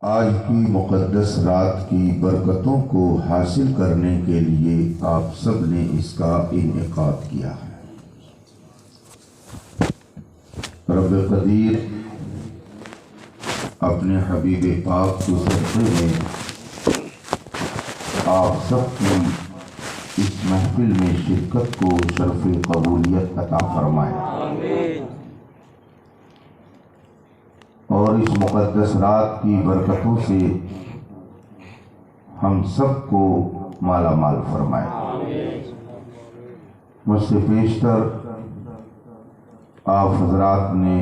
آج کی مقدس رات کی برکتوں کو حاصل کرنے کے لیے آپ سب نے اس کا انعقاد کیا ہے۔ رب قدیر اپنے حبیب پاک کے صدقے میں آپ سب کی اس محفل میں شرکت کو شرف قبولیت عطا فرمائے، آمین۔ اور اس مقدس رات کی برکتوں سے ہم سب کو مالا مال فرمائے۔ آمین۔ مجھ سے پیشتر آپ حضرات نے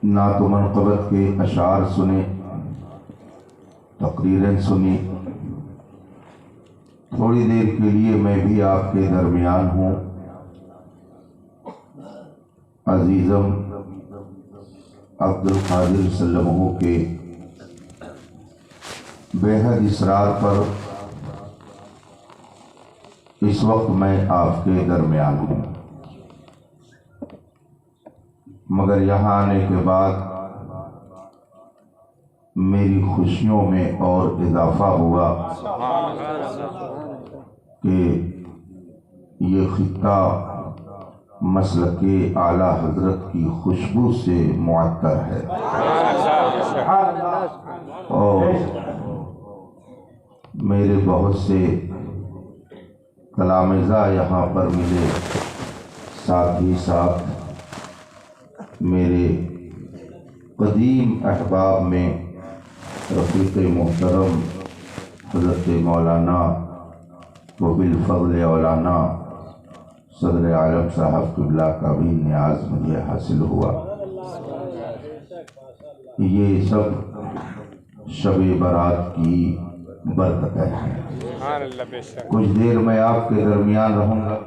نعت و منقبت کے اشعار سنے، تقریریں سنی۔ تھوڑی دیر کے لیے میں بھی آپ کے درمیان ہوں۔ عزیزم عبد القادر سلمہ کے بے حد اصرار پر اس وقت میں آپ کے درمیان ہوں، مگر یہاں آنے کے بعد میری خوشیوں میں اور اضافہ ہوا کہ یہ خطہ مسلک اعلیٰ حضرت کی خوشبو سے معطر ہے، اور میرے بہت سے تلامذہ یہاں پر ملے، ساتھ ہی ساتھ میرے قدیم احباب میں رفیق محترم حضرت مولانا وبالفضل اولانا صدر عالم صاحب قبلہ کا بھی نیاز مجھے حاصل ہوا۔ یہ سب شب برات کی برکتیں ہیں۔ کچھ دیر میں آپ کے درمیان رہوں گا۔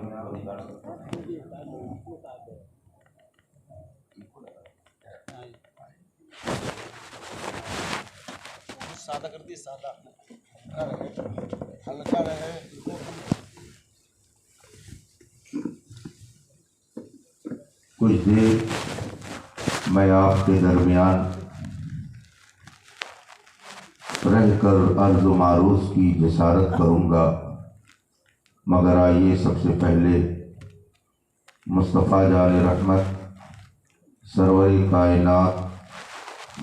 سادہ کر دی، سادہ ہلکا رہے۔ کچھ دیر میں آپ کے درمیان رہ کر عرض و معروض کی جسارت کروں گا، مگر آئیے سب سے پہلے مصطفیٰ جان رحمت سرور کائنات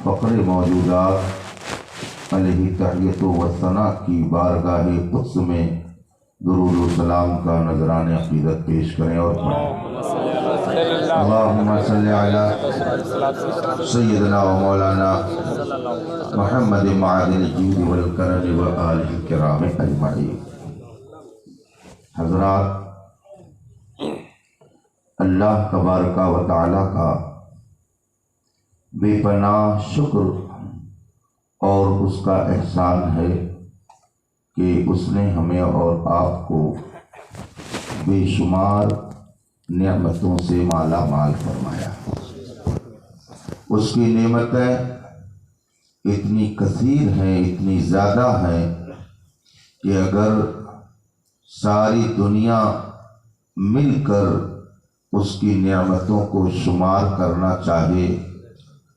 فخر موجودات علیہ تحیت و ثنا کی بارگاہ قدس میں درود و سلام کا نذران عقیدت پیش کریں اور پڑھیں۔ اللہم صلی علی سیدنا و مولانا محمد معدن الجود والکرم و آلہ الکرام اجمعین۔ حضرات، اللہ تبارک و تعالی کا بے پناہ شکر اور اس کا احسان ہے کہ اس نے ہمیں اور آپ کو بے شمار نعمتوں سے مالا مال فرمایا۔ اس کی نعمتیں اتنی کثیر ہیں، اتنی زیادہ ہیں کہ اگر ساری دنیا مل کر اس کی نعمتوں کو شمار کرنا چاہے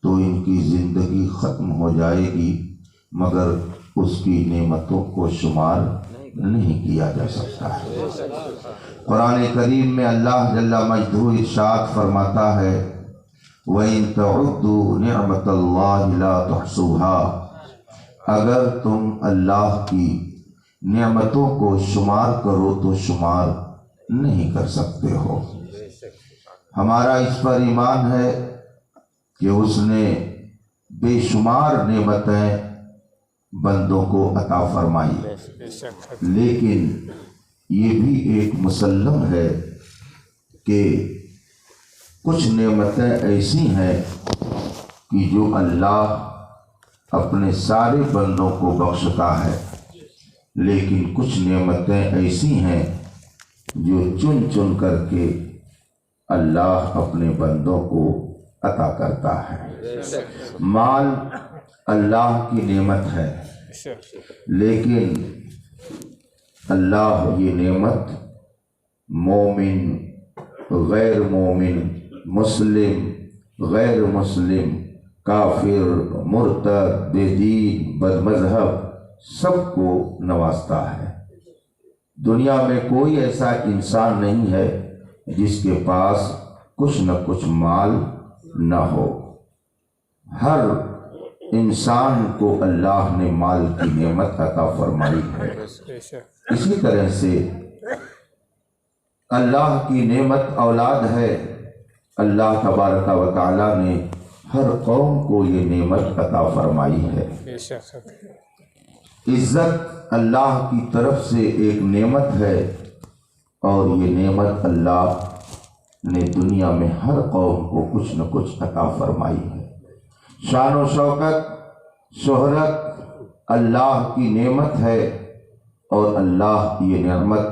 تو ان کی زندگی ختم ہو جائے گی، مگر اس کی نعمتوں کو شمار نہیں کیا جا سکتا ہے۔ قرآن کریم میں اللہ جل مجدہ ارشاد فرماتا ہے وَإِن تَعُدُّوا نِعْمَةَ اللَّهِ لَا تُحْصُوهَا، اگر تم اللہ کی نعمتوں کو شمار کرو تو شمار نہیں کر سکتے ہو۔ ہمارا اس پر ایمان ہے کہ اس نے بے شمار نعمتیں بندوں کو عطا فرمائی، لیکن یہ بھی ایک مسلم ہے کہ کچھ نعمتیں ایسی ہیں کہ جو اللہ اپنے سارے بندوں کو بخشتا ہے، لیکن کچھ نعمتیں ایسی ہیں جو چن چن کر کے اللہ اپنے بندوں کو عطا کرتا ہے۔ مال اللہ کی نعمت ہے، لیکن اللہ یہ نعمت مومن، غیر مومن، مسلم، غیر مسلم کافر، مرتد، بے دین، بد مذہب سب کو نوازتا ہے۔ دنیا میں کوئی ایسا انسان نہیں ہے جس کے پاس کچھ نہ کچھ مال نہ ہو۔ ہر انسان کو اللہ نے مال کی نعمت عطا فرمائی ہے۔ اسی طرح سے اللہ کی نعمت اولاد ہے۔ اللہ تبارک و تعالی نے ہر قوم کو یہ نعمت عطا فرمائی ہے۔ عزت اللہ کی طرف سے ایک نعمت ہے، اور یہ نعمت اللہ نے دنیا میں ہر قوم کو کچھ نہ کچھ عطا فرمائی ہے۔ شان و شوکت، شہرت اللہ کی نعمت ہے، اور اللہ یہ نعمت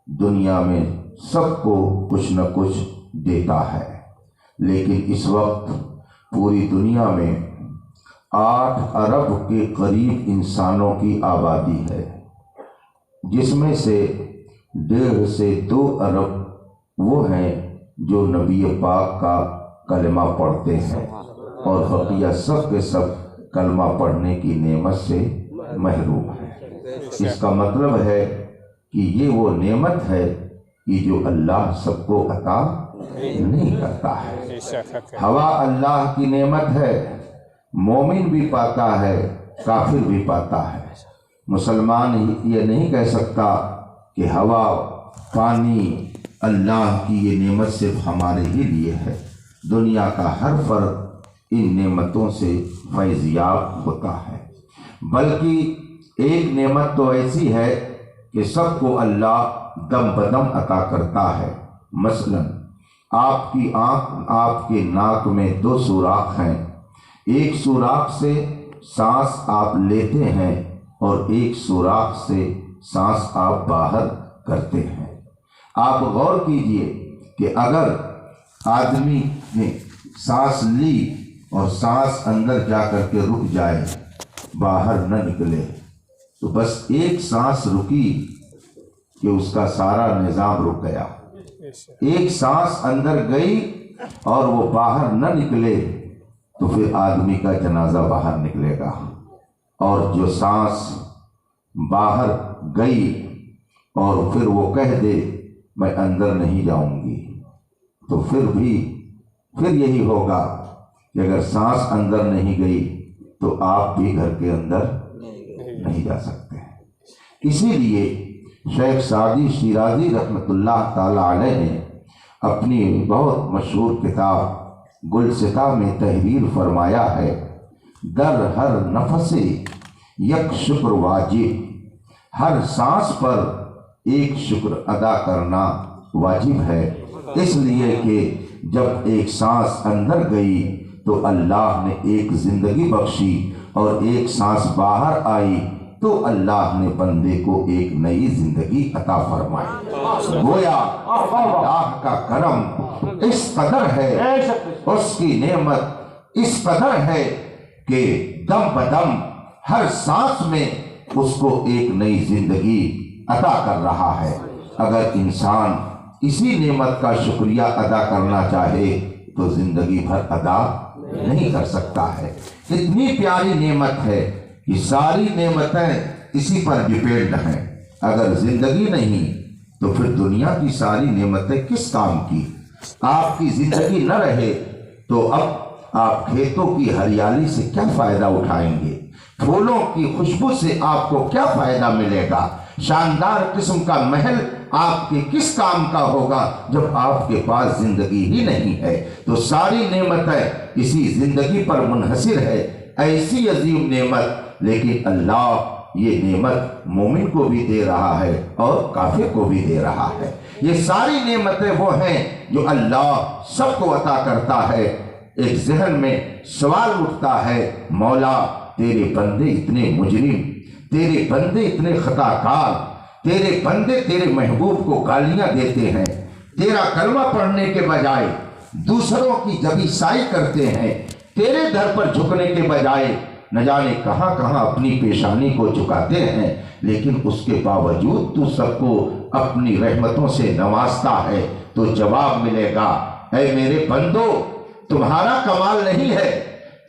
دنیا میں سب کو کچھ نہ کچھ دیتا ہے۔ لیکن اس وقت پوری دنیا میں 8 ارب کے قریب انسانوں کی آبادی ہے، جس میں سے 1.5 سے 2 ارب وہ ہیں جو نبی پاک کا کلمہ پڑھتے ہیں، اور بقیہ سب کے سب کلمہ پڑھنے کی نعمت سے محروم ہیں۔ اس کا مطلب ہے کہ یہ وہ نعمت ہے کہ جو اللہ سب کو عطا نہیں کرتا ہے۔ ہوا اللہ کی نعمت ہے، مومن بھی پاتا ہے، کافر بھی پاتا ہے۔ مسلمان یہ نہیں کہہ سکتا کہ ہوا، پانی اللہ کی یہ نعمت صرف ہمارے ہی لیے ہے۔ دنیا کا ہر فرد ان نعمتوں سے فیض یاب ہوتا ہے، بلکہ ایک نعمت تو ایسی ہے کہ سب کو اللہ دم بدم عطا کرتا ہے۔ مثلا آپ کی آنکھ، آپ کے ناک میں 2 سوراخ ہیں، ایک سوراخ سے سانس آپ لیتے ہیں اور ایک سوراخ سے سانس آپ باہر کرتے ہیں۔ آپ غور کیجئے کہ اگر آدمی نے سانس لی اور سانس اندر جا کر کے رک جائے، باہر نہ نکلے، تو بس ایک سانس رکی کہ اس کا سارا نظام رک گیا۔ ایک سانس اندر گئی اور وہ باہر نہ نکلے تو پھر آدمی کا جنازہ باہر نکلے گا، اور جو سانس باہر گئی اور پھر وہ کہہ دے میں اندر نہیں جاؤں گی، تو پھر یہی ہوگا کہ اگر سانس اندر نہیں گئی تو آپ بھی گھر کے اندر نہیں جا سکتے۔ اسی لیے شیخ سعدی شیرازی رحمۃ اللہ تعالی علیہ نے اپنی بہت مشہور کتاب گلستہ میں تحریر فرمایا ہے، در ہر نفس یک شکر واجب، ہر سانس پر ایک شکر ادا کرنا واجب ہے۔ اس لیے کہ جب ایک سانس اندر گئی تو اللہ نے ایک زندگی بخشی، اور ایک سانس باہر آئی تو اللہ نے بندے کو ایک نئی زندگی عطا فرمائی۔ گویا اللہ کا کرم اس قدر ہے، اس کی نعمت اس قدر ہے کہ دم بدم ہر سانس میں اس کو ایک نئی زندگی عطا کر رہا ہے۔ اگر انسان اسی نعمت کا شکریہ ادا کرنا چاہے تو زندگی بھر ادا نہیں کر سکتا ہے۔ اتنی پیاری نعمت ہے کہ ساری نعمتیں اسی پر ڈیپینڈ ہیں۔ اگر زندگی نہیں تو پھر دنیا کی ساری نعمتیں کس کام کی؟ آپ کی زندگی نہ رہے تو اب آپ کھیتوں کی ہریالی سے کیا فائدہ اٹھائیں گے؟ پھولوں کی خوشبو سے آپ کو کیا فائدہ ملے گا؟ شاندار قسم کا محل آپ کے کس کام کا ہوگا جب آپ کے پاس زندگی ہی نہیں ہے؟ تو ساری نعمتیں اسی زندگی پر منحصر ہے، ایسی عظیم نعمت، لیکن اللہ یہ نعمت مومن کو بھی دے رہا ہے اور کافر کو بھی دے رہا ہے۔ یہ ساری نعمتیں وہ ہیں جو اللہ سب کو عطا کرتا ہے۔ ایک ذہن میں سوال اٹھتا ہے، مولا تیرے بندے اتنے مجرم، تیرے بندے اتنے خطا کار، تیرے بندے تیرے محبوب کو گالیاں دیتے ہیں، تیرا کلمہ پڑھنے کے بجائے دوسروں کی جبیسائی کرتے ہیں، تیرے در پر جھکنے کے بجائے نہ جانے کہاں کہاں اپنی پیشانی کو جھکاتے ہیں، لیکن اس کے باوجود تو سب کو اپنی رحمتوں سے نوازتا ہے۔ تو جواب ملے گا، اے میرے بندو، تمہارا کمال نہیں ہے،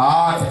8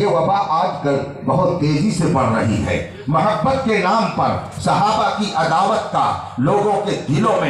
یہ وبا آج کل بہت تیزی سے بڑھ رہی ہے۔ محبت کے نام پر صحابہ کی عداوت کا لوگوں کے دلوں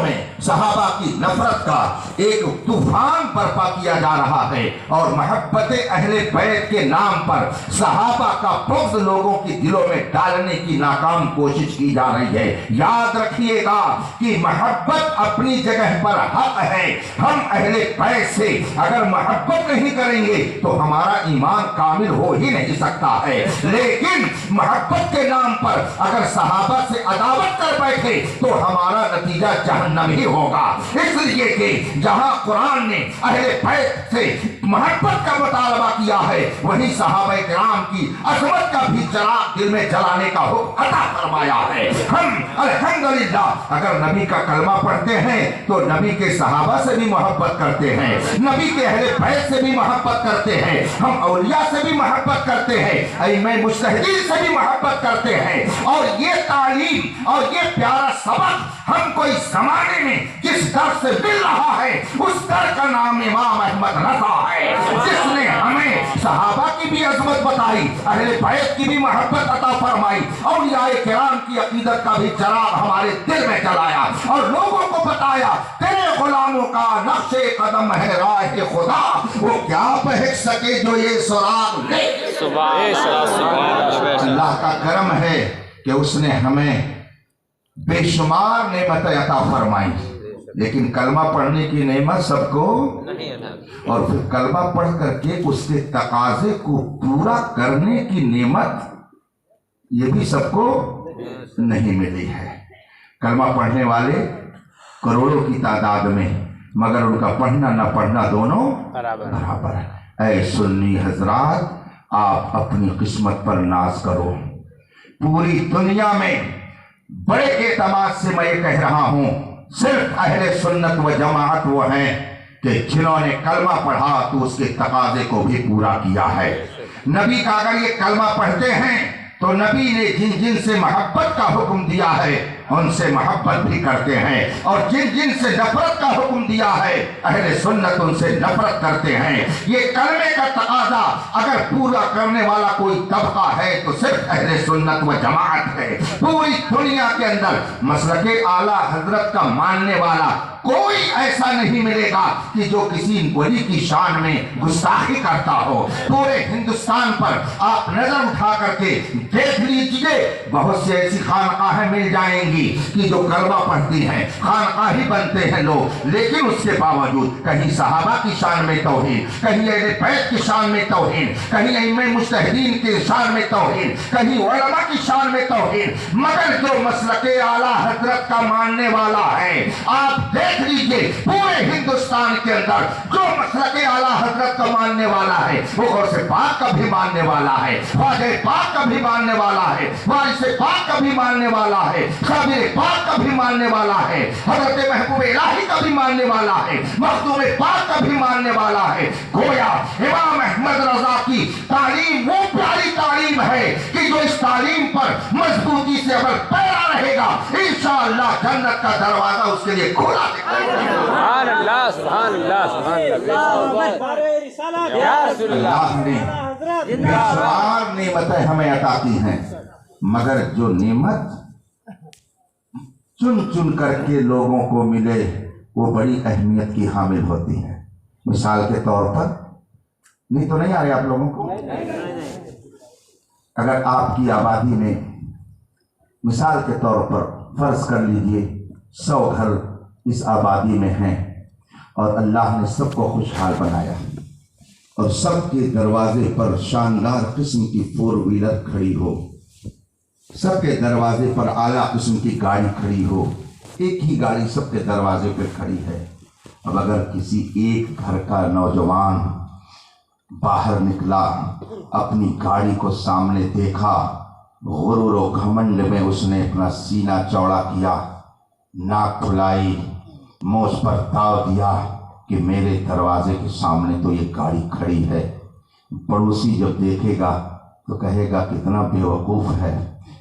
میں صحابہ کی نفرت کا ایک طوفان برپا کیا جا رہا ہے، اور محبت اہل بیت کے نام پر صحابہ کا بغض لوگوں کے دلوں میں ڈالنے کی ناکام کوشش کی جا رہی ہے۔ یاد رکھیے گا کہ محبت اپنی جگہ پر حق ہے۔ ہم اہل بیت سے اگر محبت نہیں کریں گے تو ہمارا ایمان کامل ہو ہی نہیں سکتا ہے، لیکن محبت کے نام پر اگر صحابہ سے عداوت کر بیٹھے تو ہمارا نتیجہ جہنم ہی ہوگا۔ اس لیے کہ جہاں قرآن نے اہل بیت سے محبت کا مطالبہ کیا ہے، وہیں صحابہ کرام کی عظمت کا بھی چراغ دل میں جلانے کا حکم عطا فرمایا ہے۔ ہم الحمدللہ اگر نبی کا کلمہ پڑھتے ہیں تو نبی کے صحابہ سے بھی محبت کرتے ہیں، نبی کے اہل بیت سے بھی محبت کرتے ہیں، ہم اولیاء سے بھی محبت کرتے ہیں، ائمہ مجتہدین سے بھی محبت کرتے ہیں۔ اور یہ تعلیم اور یہ پیارا سبق ہم کو اس زمانے میں جس در سے مل رہا ہے، اس در کا نام امام احمد رضا ہے، جس نے ہمیں صحابہ کی بھی عظمت بتائی، اہل بیت کی بھی محبت عطا فرمائی، اولیاء کرام کی عقیدت کا بھی چراغ ہمارے دل میں جلایا، اور لوگوں کو بتایا تیرے غلاموں کا نقش قدم ہے راہ خدا، وہ کیا بہک سکے جو یہ سراغ لے۔ اللہ کا کرم ہے کہ اس نے ہمیں بے شمار نعمتیں عطا فرمائی، لیکن کلمہ پڑھنے کی نعمت سب کو، اور پھر کلمہ پڑھ کر کے اس کے تقاضے کو پورا کرنے کی نعمت یہ بھی سب کو نہیں ملی ہے۔ کلمہ پڑھنے والے کروڑوں کی تعداد میں، مگر ان کا پڑھنا نہ پڑھنا دونوں برابر ہے۔ اے سنی حضرات، آپ اپنی قسمت پر ناز کرو۔ پوری دنیا میں بڑے اعتماد سے میں یہ کہہ رہا ہوں، صرف اہل سنت و جماعت وہ ہیں کہ جنہوں نے کلمہ پڑھا تو اس کے تقاضے کو بھی پورا کیا ہے۔ نبی کا اگر یہ کلمہ پڑھتے ہیں تو نبی نے جن جن سے محبت کا حکم دیا ہے ان سے محبت بھی کرتے ہیں، اور جن جن سے نفرت کا حکم دیا ہے اہل سنت ان سے نفرت کرتے ہیں۔ یہ کلمے کا تقاضا اگر پورا کرنے والا کوئی طبقہ ہے تو صرف اہل سنت و جماعت ہے۔ پوری دنیا کے اندر مسلک اعلیٰ حضرت کا ماننے والا کوئی ایسا نہیں ملے گا کہ جو کسی ولی کی شان میں گستاخی کرتا ہو۔ پورے ہندوستان پر آپ نظر اٹھا کر کے دیکھ لیجئے، بہت سے ایسی خانقاہیں مل جائیں گی کہ جو کلمہ پڑھتی ہیں، خانقاہی بنتے ہیں لوگ، لیکن اس کے باوجود کہیں صحابہ کی شان میں توہین، کہیں اہل بیت کی شان میں توہین، کہیں ائمہ مجتہدین کی شان میں توہین، کہیں علماء کی شان میں توہین۔ مگر جو مسلک اعلیٰ حضرت کا ماننے والا ہے، آپ دیکھ لیجئے پورے ہندوستان کے اندر جو مسلک اعلیٰ حضرت کا ماننے والا ہے، وہ غوث پاک کا بھی ماننے والا ہے، خواجہ پاک کا بھی ماننے والا ہے، وارث پاک کا بھی ماننے والا ہے، خابر پاک کا بھی ماننے والا ہے، حضرت محبوب الہی کا بھی ماننے والا ہے، مخدوم پاک کا بھی ماننے والا ہے۔ گویا امام احمد رضا کی تعلیم وہ پیاری تعلیم ہے کہ جو اس تعلیم پر مضبوطی سے عمل پیرا رہے گا، انشاءاللہ جنت کا دروازہ اس کے لیے کھلا دکھائے گا۔ سبحان اللہ سبحان اللہ سبحان اللہ۔ اللہ نے بے شمار نعمتیں ہمیں عطا کی ہیں، مگر جو نعمت چن چن کر کے لوگوں کو ملے وہ بڑی اہمیت کی حامل ہوتی ہے۔ مثال کے طور پر، نہیں تو نہیں آ رہے آپ لوگوں کو، اگر آپ کی آبادی میں مثال کے طور پر فرض کر لیجئے 100 گھر اس آبادی میں ہیں، اور اللہ نے سب کو خوشحال بنایا، اور سب کے دروازے پر شاندار قسم کی 4 ویلر کھڑی ہو، سب کے دروازے پر اعلیٰ قسم کی گاڑی کھڑی ہو، ایک ہی گاڑی سب کے دروازے پر کھڑی ہے۔ اب اگر کسی ایک گھر کا نوجوان باہر نکلا، اپنی گاڑی کو سامنے دیکھا، غرور و گھمنڈ میں اس نے اپنا سینہ چوڑا کیا، ناک کھلائی، موچ پر تاؤ دیا کہ میرے دروازے کے سامنے تو یہ گاڑی کھڑی ہے، پڑوسی جب دیکھے گا تو کہے گا کتنا بیوقوف ہے،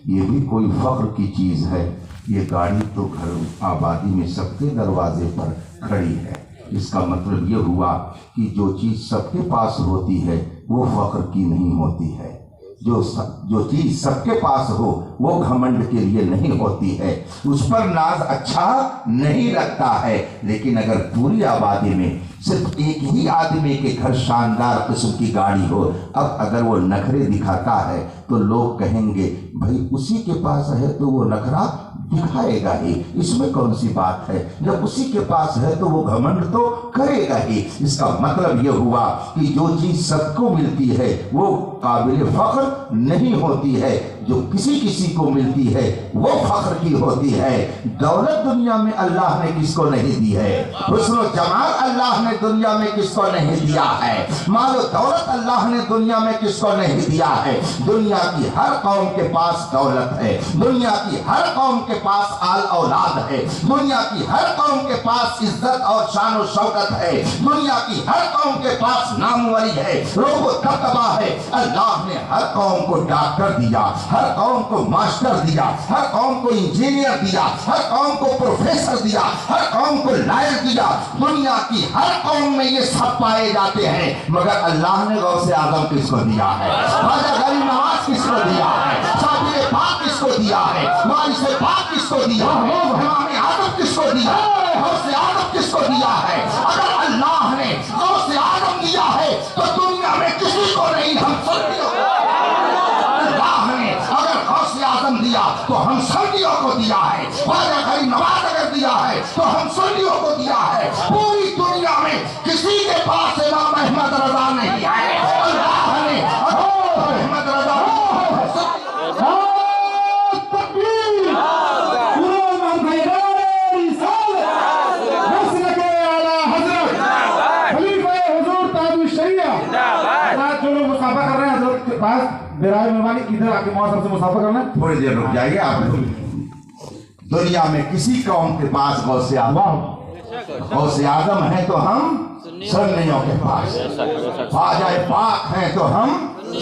یہ بھی کوئی فخر کی چیز ہے، یہ گاڑی تو گھر آبادی میں سب کے دروازے پر کھڑی ہے۔ اس کا مطلب یہ ہوا کہ جو چیز سب کے پاس ہوتی ہے وہ فخر کی نہیں ہوتی ہے۔ جو چیز سب کے پاس ہو وہ گھمنڈ کے لیے نہیں ہوتی ہے، اس پر ناز اچھا نہیں لگتا ہے۔ لیکن اگر پوری آبادی میں صرف ایک ہی آدمی کے گھر شاندار قسم کی گاڑی ہو، اب اگر وہ نخرے دکھاتا ہے تو لوگ کہیں گے بھائی اسی کے پاس ہے تو وہ نخرا دکھائے گا ہی، اس میں کون سی بات ہے، جب اسی کے پاس ہے تو وہ گھمنڈ تو کرے گا ہی۔ اس کا مطلب یہ ہوا کہ جو چیز سب کو ملتی ہے وہ قابل فخر نہیں ہوتی ہے، جو کسی کسی کو ملتی ہے وہ فخر کی ہوتی ہے۔ دولت دنیا میں اللہ نے کس کو نہیں دی ہے، حسن و جمال اللہ نے دنیا میں کس کو نہیں دیا ہے، مال و دولت اللہ نے دنیا میں کس کو نہیں دیا ہے۔ دنیا کی ہر قوم کے پاس دولت ہے، دنیا کی ہر قوم کے پاس آل اولاد ہے، دنیا کی ہر قوم کے پاس عزت اور شان و شوکت ہے، دنیا کی ہر قوم کے پاس ناموری ہے، رعب و دبدبہ ہے۔ اللہ نے ہر قوم کو ڈاکٹر دیا، ہر قوم کو ماسٹر دیا، ہر قوم کو انجینئر دیا، ہر قوم کو پروفیسر دیا، ہر قوم کو لائر دیا۔ دنیا کی ہر قوم میں یہ سب پائے جاتے ہیں، مگر اللہ نے غوث اعظم کس کو دیا ہے، خواجہ غریب نواز کس کو دیا ہے، شابیر پاک کس کو دیا ہے، وارث پاک کس کو دیا ہے، امام اعظم کس کو دیا ہے، غوث اعظم کس کو دیا ہے۔ اگر اللہ نے غوث اعظم دیا ہے تو دنیا میں کسی کو نہیں، ہم سنیوں کو۔ اللہ نے اگر غوث اعظم دیا تو ہم سنیوں کو دیا ہے، خواجہ غریب نواز اگر دیا ہے تو ہم سنیوں کو دیا ہے۔ پوری دنیا میں کسی کے پاس امام احمد رضا نہیں ہے، اللہ نے احمد رضا برائے مہربانی ادھر آ کے صاحب سے مسافہ کرنا ہے، تھوڑی دیر رک جائیے آپ لوگ۔ دنیا میں کسی قوم کے پاس غوث اعظم ہیں تو ہم سنیوں کے پاس، خواجہ پاک ہیں تو ہم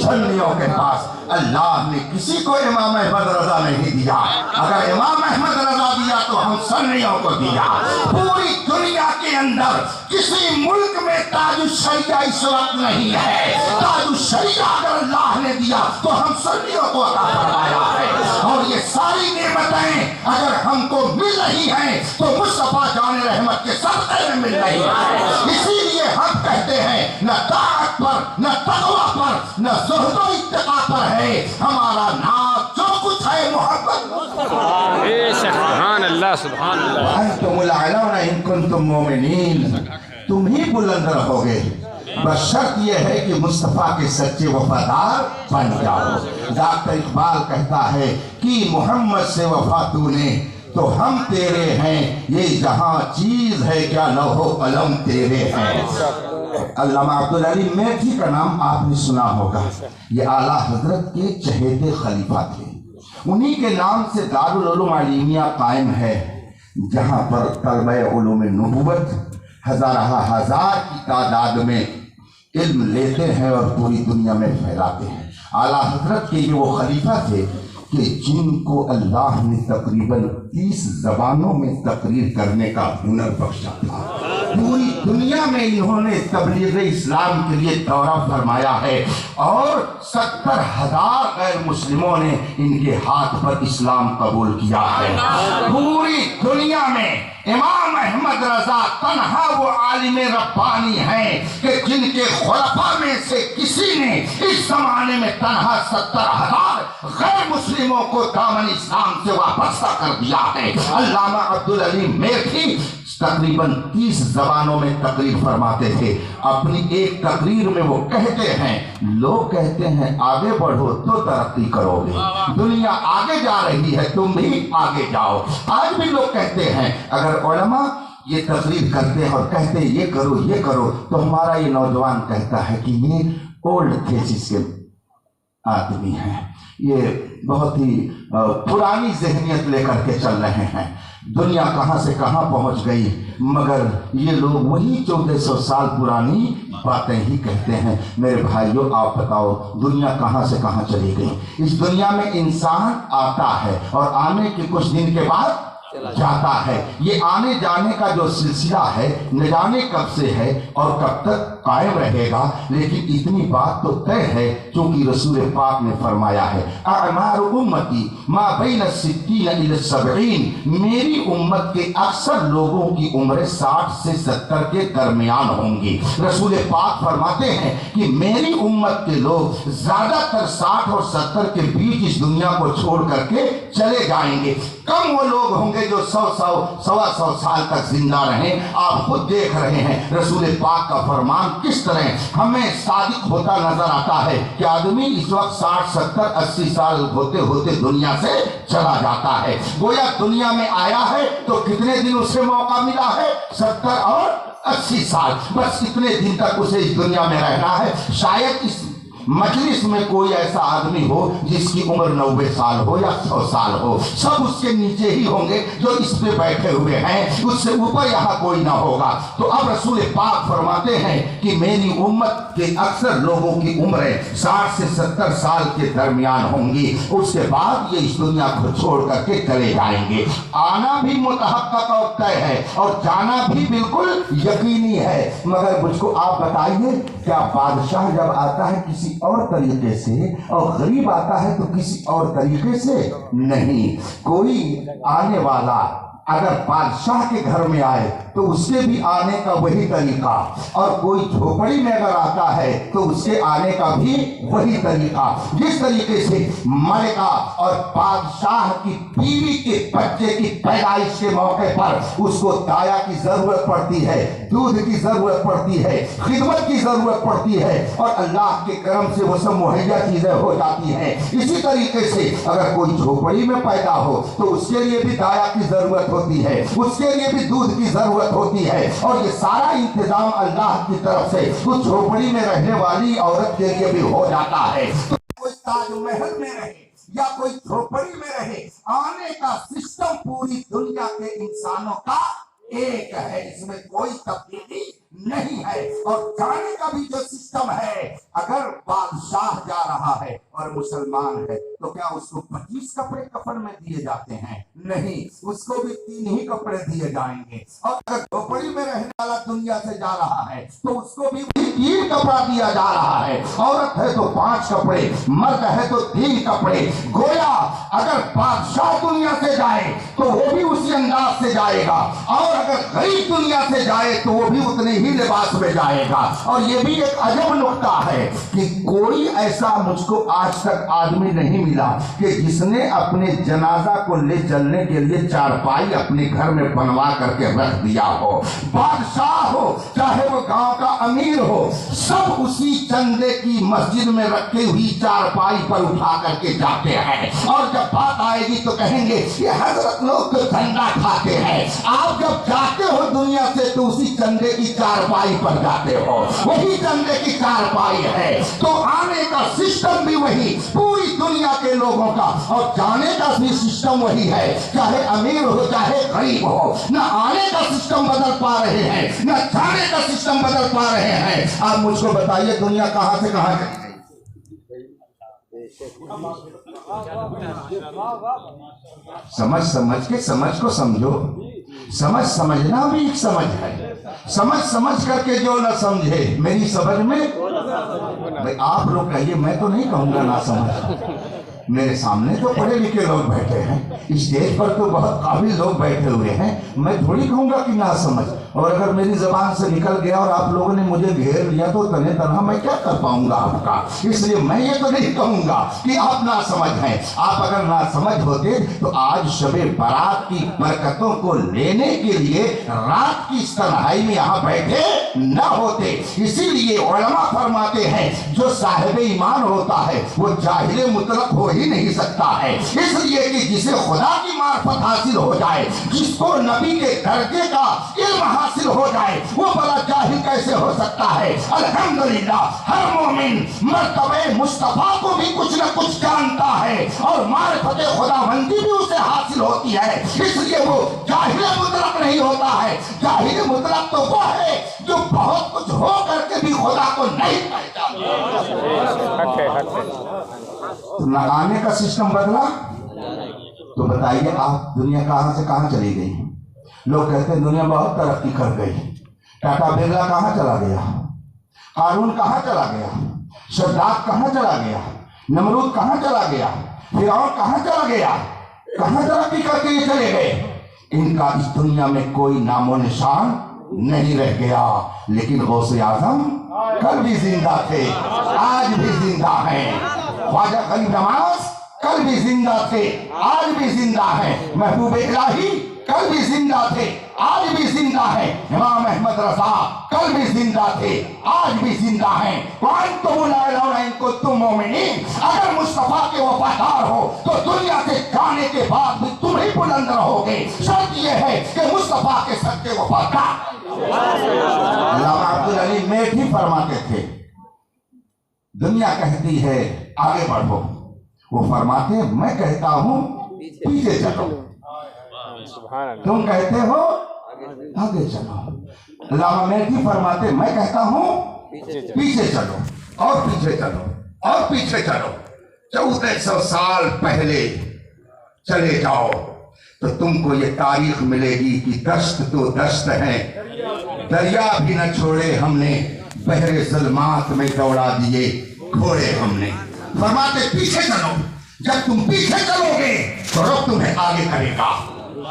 سنیوں کے پاس۔ اللہ نے کسی کو امام احمد رضا نہیں دیا، اگر امام احمد رضا دیا تو ہم سنیوں کو دیا۔ پوری دنیا کے اندر کسی ملک میں تاج الشریعہ اس وقت نہیں ہے، تاج الشریعہ اگر اللہ نے دیا تو ہم سنیوں کو عطا فرمایا ہے۔ اور یہ ساری نعمتیں اگر ہم کو مل رہی ہیں تو مصطفیٰ جان رحمت کے صدقے میں مل رہی ہیں۔ اسی لیے ہم کہتے ہیں نہ طاعت پر، نہ تقویٰ پر، نہ زہد و اتقا پر ہے ہمارا ناز، جو کچھ ہے محبت۔ سبحان اللہ سبحان اللہ۔ انتم الاعلون ان کنتم مومنین، تم ہی بلند رہو گے، بس شرط یہ ہے کہ مصطفیٰ کے سچے وفادار بن جاؤ۔ ڈاکٹر اقبال کہتا ہے کہ محمد سے وفا تو نے تو ہم تیرے ہیں، یہ جہاں چیز ہے کیا لوح و قلم تیرے ہیں۔ علامہ عبدالعلی میٹھی کا نام آپ نے سنا ہوگا، یہ اعلیٰ حضرت کے چہیتے خلیفہ تھے، انہی کے نام سے دارالعلوم علیمیہ قائم ہے، جہاں پر طلبہ علوم نبوت ہزار کی تعداد میں علم لیتے ہیں اور پوری دنیا میں پھیلاتے ہیں۔ اعلیٰ حضرت کے یہ وہ خلیفہ تھے کہ جن کو اللہ نے تقریباً 30 زبانوں میں تقریر کرنے کا ہنر بخشا تھا۔ پوری دنیا میں انہوں نے تبلیغ اسلام کے لیے دورہ فرمایا ہے اور 70,000 غیر مسلموں نے ان کے ہاتھ پر اسلام قبول کیا ہے۔ پوری دنیا میں امام احمد رضا تنہا وہ عالم ربانی ہیں کہ جن کے خلفاء میں سے کسی نے اس زمانے میں تنہا 70,000 غیر مسلموں کو دامن اسلام سے وابستہ کر دیا ہے۔ علامہ عبدالعلی میٹھی تقریباً 30 زبانوں میں تقریر فرماتے تھے۔ اپنی ایک تقریر میں وہ کہتے ہیں، لوگ کہتے ہیں آگے بڑھو تو ترقی کرو گے، دنیا آگے جا رہی ہے تم بھی آگے جاؤ۔ آج بھی لوگ کہتے ہیں اگر علماء یہ تقریر کرتے ہیں اور کہتے ہیں یہ کرو تو ہمارا یہ نوجوان کہتا ہے کہ یہ اولڈ تھیسس کے آدمی ہیں، یہ بہت ہی پرانی ذہنیت لے کر کے چل رہے ہیں، دنیا کہاں سے کہاں پہنچ گئی، مگر یہ لوگ وہی 1400 سال پرانی باتیں ہی کہتے ہیں۔ میرے بھائیوں آپ بتاؤ دنیا کہاں سے کہاں چلی گئی؟ اس دنیا میں انسان آتا ہے اور آنے کے کچھ دن کے بعد جاتا ہے۔ یہ آنے جانے کا جو سلسلہ ہے نہ جانے کب سے ہے اور کب تک قائم رہے گا، لیکن اتنی بات تو طے ہے چونکہ رسول پاک نے فرمایا ہے اعمار امتی ما بین 60 الی 70، میری امت کے اکثر لوگوں کی عمریں 60 سے 70 کے درمیان ہوں گی۔ رسول پاک فرماتے ہیں کہ میری امت کے لوگ زیادہ تر 60 اور 70 کے بیچ اس دنیا کو چھوڑ کر کے چلے جائیں گے۔ کم وہ لوگ ہوں گے جو 100 سال تک زندہ رہیں۔ آپ خود دیکھ رہے ہیں رسول پاک کا فرمان کس طرح ہمیں صادق ہوتا نظر آتا ہے کہ آدمی اس وقت 60 70 80 سال ہوتے ہوتے دنیا سے چلا جاتا ہے۔ گویا دنیا میں آیا ہے تو کتنے دن اسے موقع ملا ہے؟ 70 اور 80 سال، بس اتنے دن تک اسے اس دنیا میں رہنا ہے۔ شاید اس مجلس میں کوئی ایسا آدمی ہو جس کی عمر 90 سال ہو یا 100 سال ہو، سب اس کے نیچے ہی ہوں گے جو اس پہ بیٹھے ہوئے ہیں، اس سے اوپر یہاں کوئی نہ ہوگا۔ تو اب رسول پاک فرماتے ہیں کہ میری امت کے اکثر لوگوں کی عمریں 60 سے 70 سال کے درمیان ہوں گی، اس کے بعد یہ اس دنیا کو چھوڑ کر کے چلے جائیں گے۔ آنا بھی متحقق اور طے ہے اور جانا بھی بالکل یقینی ہے، مگر مجھ کو آپ بتائیے کیا بادشاہ جب آتا ہے کسی اور طریقے سے اور غریب آتا ہے تو کسی اور طریقے سے نہیں؟ کوئی آنے والا اگر بادشاہ کے گھر میں آئے تو اس کے بھی آنے کا وہی طریقہ، اور کوئی جھوپڑی میں اگر آتا ہے تو اس کے آنے کا بھی وہی طریقہ۔ جس طریقے سے ملکہ اور بادشاہ کی بیوی کے بچے کی پیدائش کے موقع پر اس کو دایا کی ضرورت پڑتی ہے، دودھ کی ضرورت پڑتی ہے، خدمت کی ضرورت پڑتی ہے، اور اللہ کے کرم سے وہ سب مہیا چیزیں ہو جاتی ہیں۔ اسی طریقے سے اگر کوئی جھوپڑی میں پیدا ہو تو اس کے لیے بھی دایا کی ضرورت ہوتی ہے، اس کے لیے بھی دودھ کی ضرورت ہوتی ہے، اور یہ سارا انتظام اللہ کی طرف سے اس جھوپڑی میں رہنے والی عورت کے لیے بھی ہو جاتا ہے۔ کوئی تاج محل میں رہے یا کوئی جھوپڑی میں رہے، آنے کا سسٹم پوری دنیا کے انسانوں کا ایک ہے، اس میں کوئی تبدیلی نہیں ہے۔ اور جانے کا بھی جو سسٹم ہے، اگر بادشاہ جا رہا ہے اور مسلمان ہے تو کیا اس کو 25 کپڑے کفن میں دیے جاتے ہیں؟ نہیں، اس کو بھی 3 ہی کپڑے دیے جائیں گے۔ اور اگر جھوپڑی میں رہنے والا دنیا سے جا رہا ہے تو اس کو بھی 3 کپڑا دیا جا رہا ہے۔ عورت ہے تو 5 کپڑے، مرد ہے تو 3 کپڑے۔ گویا اگر بادشاہ دنیا سے جائے تو وہ بھی اسی انداز سے جائے گا، اور اگر غریب دنیا سے جائے تو وہ بھی اتنے ہی لباس میں جائے گا۔ اور یہ بھی ایک عجب نکتہ ہے کہ کوئی ایسا مجھ کو آج تک آدمی نہیں ملا کہ جس نے اپنے جنازہ کو لے چلنے کے لیے چارپائی اپنے گھر میں بنوا کر کے رکھ دیا ہو۔ بادشاہ ہو چاہے وہ گاؤں کا امیر ہو، سب اسی چندے کی مسجد میں رکھی ہوئی چارپائی پر اٹھا کر کے جاتے ہیں، اور جب بات آئے گی تو کہیں گے یہ حضرت لوگ تو چندہ کھاتے ہیں۔ آپ جب جاتے ہو دنیا سے تو اسی چندے کی چارپائی پر جاتے ہو، وہی چندے کی چارپائی ہے۔ تو آنے کا سسٹم بھی وہی پوری دنیا کے لوگوں کا، اور جانے کا بھی سسٹم وہی ہے، چاہے امیر ہو چاہے غریب ہو۔ نہ آنے کا سسٹم بدل پا رہے ہیں نہ جانے کا سسٹم بدل پا رہے ہیں۔ آپ مجھ کو بتائیے دنیا کہاں سے کہاں گئی؟ سمجھ کے سمجھ کو سمجھو، سمجھنا بھی ایک سمجھ ہے۔ سمجھ کر کے جو نہ سمجھے میری سمجھ میں، آپ لوگ کہیے، میں تو نہیں کہوں گا نہ سمجھ۔ میرے سامنے تو پڑھے لکھے لوگ بیٹھے ہیں، اسٹیج پر تو بہت قابل لوگ بیٹھے ہوئے ہیں، میں تھوڑی کہوں گا کہ نہ سمجھ۔ اور اگر میری زبان سے نکل گیا اور آپ لوگوں نے مجھے گھیر لیا تو تنہا تنہا میں کیا کر پاؤں گا آپ کا؟ اس لیے میں یہ تو نہیں کہوں گا کہ آپ نہ سمجھ ہیں۔ آپ اگر نہ سمجھ ہوتے تو آج شب برات کی برکتوں کو لینے کے لیے رات کی اس تنہائی میں یہاں بیٹھے نہ ہوتے۔ اسی لیے علماء فرماتے ہیں جو صاحب ایمان ہوتا ہے وہ جاہل مطلق ہو ہی نہیں سکتا ہے، اس لیے کہ جسے خدا کی معرفت حاصل ہو جائے، جس کو نبی کے درجے کا علم حاصل ہو جائے، وہ بڑا جاہل کیسے ہو سکتا ہے؟ الحمدللہ ہر مومن مرتبہ مصطفیٰ کو بھی کچھ نہ کچھ جانتا ہے، اور معرفت خداوندی بھی اسے حاصل ہوتی ہے، اس لیے وہ جاہل مطلق نہیں ہوتا ہے۔ جاہل مطلق تو وہ ہے جو بہت کچھ ہو کر کے بھی خدا کو نہیں پہچانتا۔ نہ آنے کا سسٹم بدلا تو بتائیے آپ دنیا کہاں سے کہاں چلی گئی؟ لوگ کہتے ہیں دنیا بہت ترقی کر گئی، ٹاٹا برلا کہاں چلا گیا، قارون کہاں چلا گیا، شداد کہاں چلا گیا، نمرود کہاں چلا گیا، فرعون کہاں چلا گیا، کہاں ترقی کر کے یہ چلے گئے؟ ان کا اس دنیا میں کوئی نام و نشان نہیں رہ گیا۔ لیکن غوث اعظم کل بھی زندہ تھے، آج بھی زندہ ہیں۔ خواجہ غریب نواز کل بھی زندہ تھے، آج بھی زندہ ہیں۔ محبوب الہی کل بھی زندہ تھے، آج بھی زندہ ہیں۔ امام احمد رضا کل بھی زندہ تھے، آج بھی زندہ ہیں۔ وَأَنْتُمُ الْأَعْلَوْنَ إِن كُنتُم مُؤْمِنِينَ، اگر مصطفیٰ کے وفادار ہو تو دنیا سے جانے کے بعد بھی تم ہی بلند رہو گے۔ شرط یہ ہے کہ مصطفیٰ کے سچے وفادار۔ علامہ عبدالعلی میٹھی فرماتے تھے، دنیا کہتی ہے آگے بڑھو، وہ فرماتے میں کہتا ہوں پیچھے چلو، تم کہتے ہو آگے چلو۔ علامہ میٹھی فرماتے میں کہتا ہوں پیچھے چلو اور پیچھے چلو اور پیچھے چلو، 1400 سال پہلے چلے جاؤ تو تم کو یہ تاریخ ملے گی کہ دشت تو دشت ہے، دریا بھی نہ چھوڑے ہم نے، بحر ظلمات میں دوڑا دیے گھوڑے ہم نے۔ فرماتے پیچھے چلو، جب تم پیچھے چلو گے تو رب تمہیں آگے کرے گا۔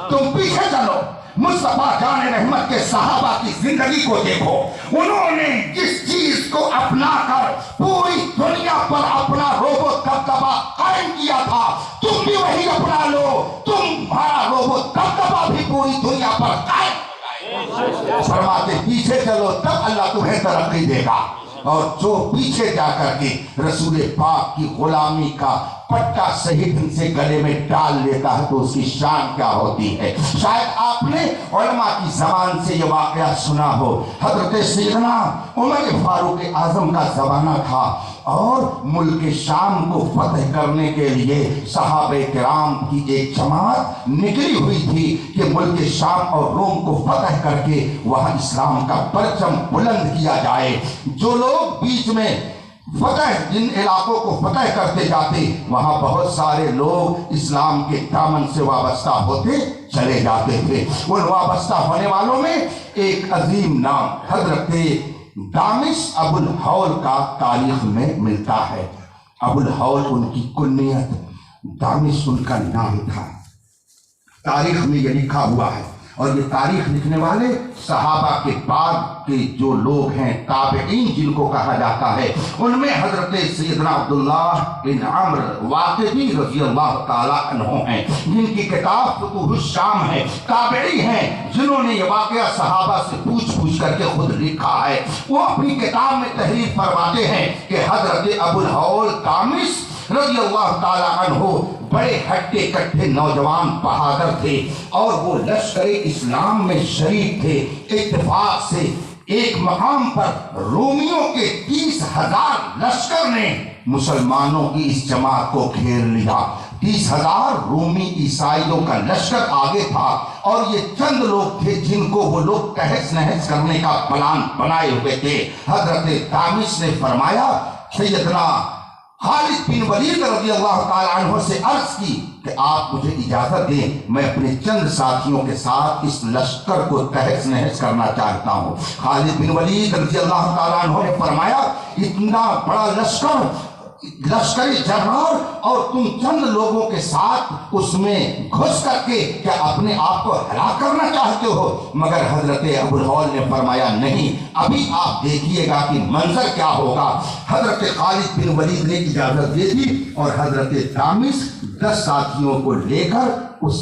تم پیچھے چلو، مصطفیٰ جان رحمت کے صحابہ کی زندگی کو دیکھو، انہوں نے جس چیز کو اپنا کر پوری دنیا پر اپنا روبو دبدبہ قائم کیا تھا، تم بھی وہی اپنا لو، تمہارا روبو دبدبہ بھی پوری دنیا پر قائم ہو جائے۔ فرماتے پیچھے چلو تب اللہ تمہیں ترقی دے گا، اور جو پیچھے جا کر کے رسول پاک کی غلامی کا پٹا صحیح ڈھنگ سے گلے میں ڈال لیتا ہے تو اس کی شان کیا ہوتی ہے۔ شاید آپ نے علماء کی زبان سے یہ واقعہ سنا ہو، حضرت سیدنا عمر فاروق اعظم کا زمانہ تھا اور ملک شام کو فتح کرنے کے لیے صحابہ کرام کی ایک جماعت نکلی ہوئی تھی کہ ملک شام اور روم کو فتح کر کے وہاں اسلام کا پرچم بلند کیا جائے۔ جو لوگ بیچ میں فتح جن علاقوں کو فتح کرتے جاتے وہاں بہت سارے لوگ اسلام کے دامن سے وابستہ ہوتے چلے جاتے تھے۔ ان وابستہ ہونے والوں میں ایک عظیم نام حضرت دامش ابو الہول کا تاریخ میں ملتا ہے۔ ابو الہول ان کی کنیت، دامش ان کا نام تھا، تاریخ میں یہ لکھا ہوا ہے۔ اور یہ تاریخ لکھنے والے صحابہ کے بعد کے جو لوگ ہیں تابعین جن کو کہا جاتا ہے، ان میں حضرت سیدنا عبداللہ بن عمرو واقعی رضی اللہ تعالیٰ عنہ ہیں، جن کی کتاب فتوح الشام ہے۔ تابعی ہیں جنہوں نے یہ واقعہ صحابہ سے پوچھ کر کے خود لکھا ہے۔ وہ اپنی کتاب میں تحریر فرماتے ہیں کہ حضرت ابو الہول دامش رضی اللہ تعالیٰ عنہ بڑے ہٹے کٹھے نوجوان بہادر تھے اور وہ لشکر اسلام میں شریک تھے۔ اتفاق سے ایک مقام پر رومیوں کے 30,000 لشکر نے مسلمانوں کی اس جماعت کو گھیر لیا۔ 30,000 رومی عیسائیوں کا لشکر آگے تھا اور یہ چند لوگ تھے جن کو وہ لوگ تہس نہس کرنے کا پلان بنائے ہوئے تھے۔ حضرت دامش نے فرمایا، سیدنا خالد بن ولید رضی اللہ تعالیٰ عنہ سے عرض کی کہ آپ مجھے اجازت دیں، میں اپنے چند ساتھیوں کے ساتھ اس لشکر کو تہس نہس کرنا چاہتا ہوں۔ خالد بن ولید رضی اللہ تعالیٰ عنہ نے فرمایا، اتنا بڑا لشکر جرار اور تم چند لوگوں کے ساتھ اس میں گھس کر کے کیا اپنے آپ کو ہلاک کرنا چاہتے ہو؟ مگر حضرت ابو الہول نے فرمایا نہیں، ابھی آپ دیکھیے گا کہ منظر کیا ہوگا۔ حضرت خالد بن ولید نے اجازت دے دی اور حضرت دامش 10 ساتھیوں کو لے کر اس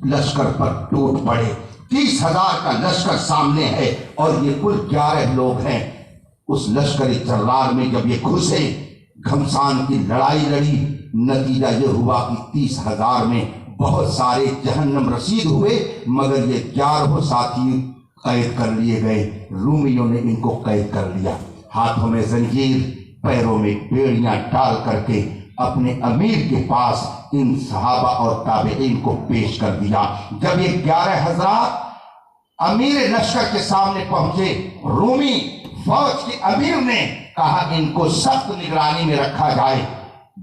لشکر پر ٹوٹ پڑے۔ 30,000 کا لشکر سامنے ہے اور یہ کل 11 لوگ ہیں۔ اس لشکر جرار میں جب یہ گھسے، گھمسان کی لڑائی لڑی، نتیجہ یہ ہوا کہ 30,000 میں بہت سارے جہنم رسید ہوئے، مگر یہ 11 ساتھی قید کر لیے گئے۔ رومیوں نے ان کو قید کر لیا، ہاتھوں میں زنجیر، پیروں میں بیڑیاں ڈال کر کے اپنے امیر کے پاس ان صحابہ اور تابعین کو پیش کر دیا۔ جب یہ 11 حضرات امیر لشکر کے سامنے پہنچے، رومی فوج کے امیر نے کہا ان کو سخت نگرانی میں رکھا جائے،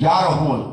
11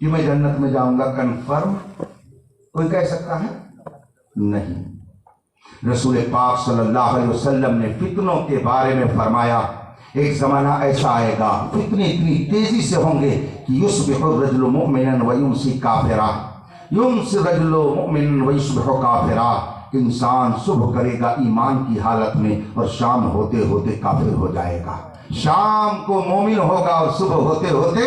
کہ میں جنت میں جاؤں گا کنفرم کوئی کہہ سکتا ہے؟ نہیں۔ رسول پاک صلی اللہ علیہ وسلم نے فتنوں کے بارے میں فرمایا ایک زمانہ ایسا آئے گا فتنے اتنی تیزی سے ہوں گے کہ یصبح الرجل مؤمنا ویمسی کافرا، یمسی الرجل مؤمنا ویصبح کافرا، انسان صبح کرے گا ایمان کی حالت میں اور شام ہوتے ہوتے کافر ہو جائے گا، شام کو مومن ہوگا اور صبح ہوتے ہوتے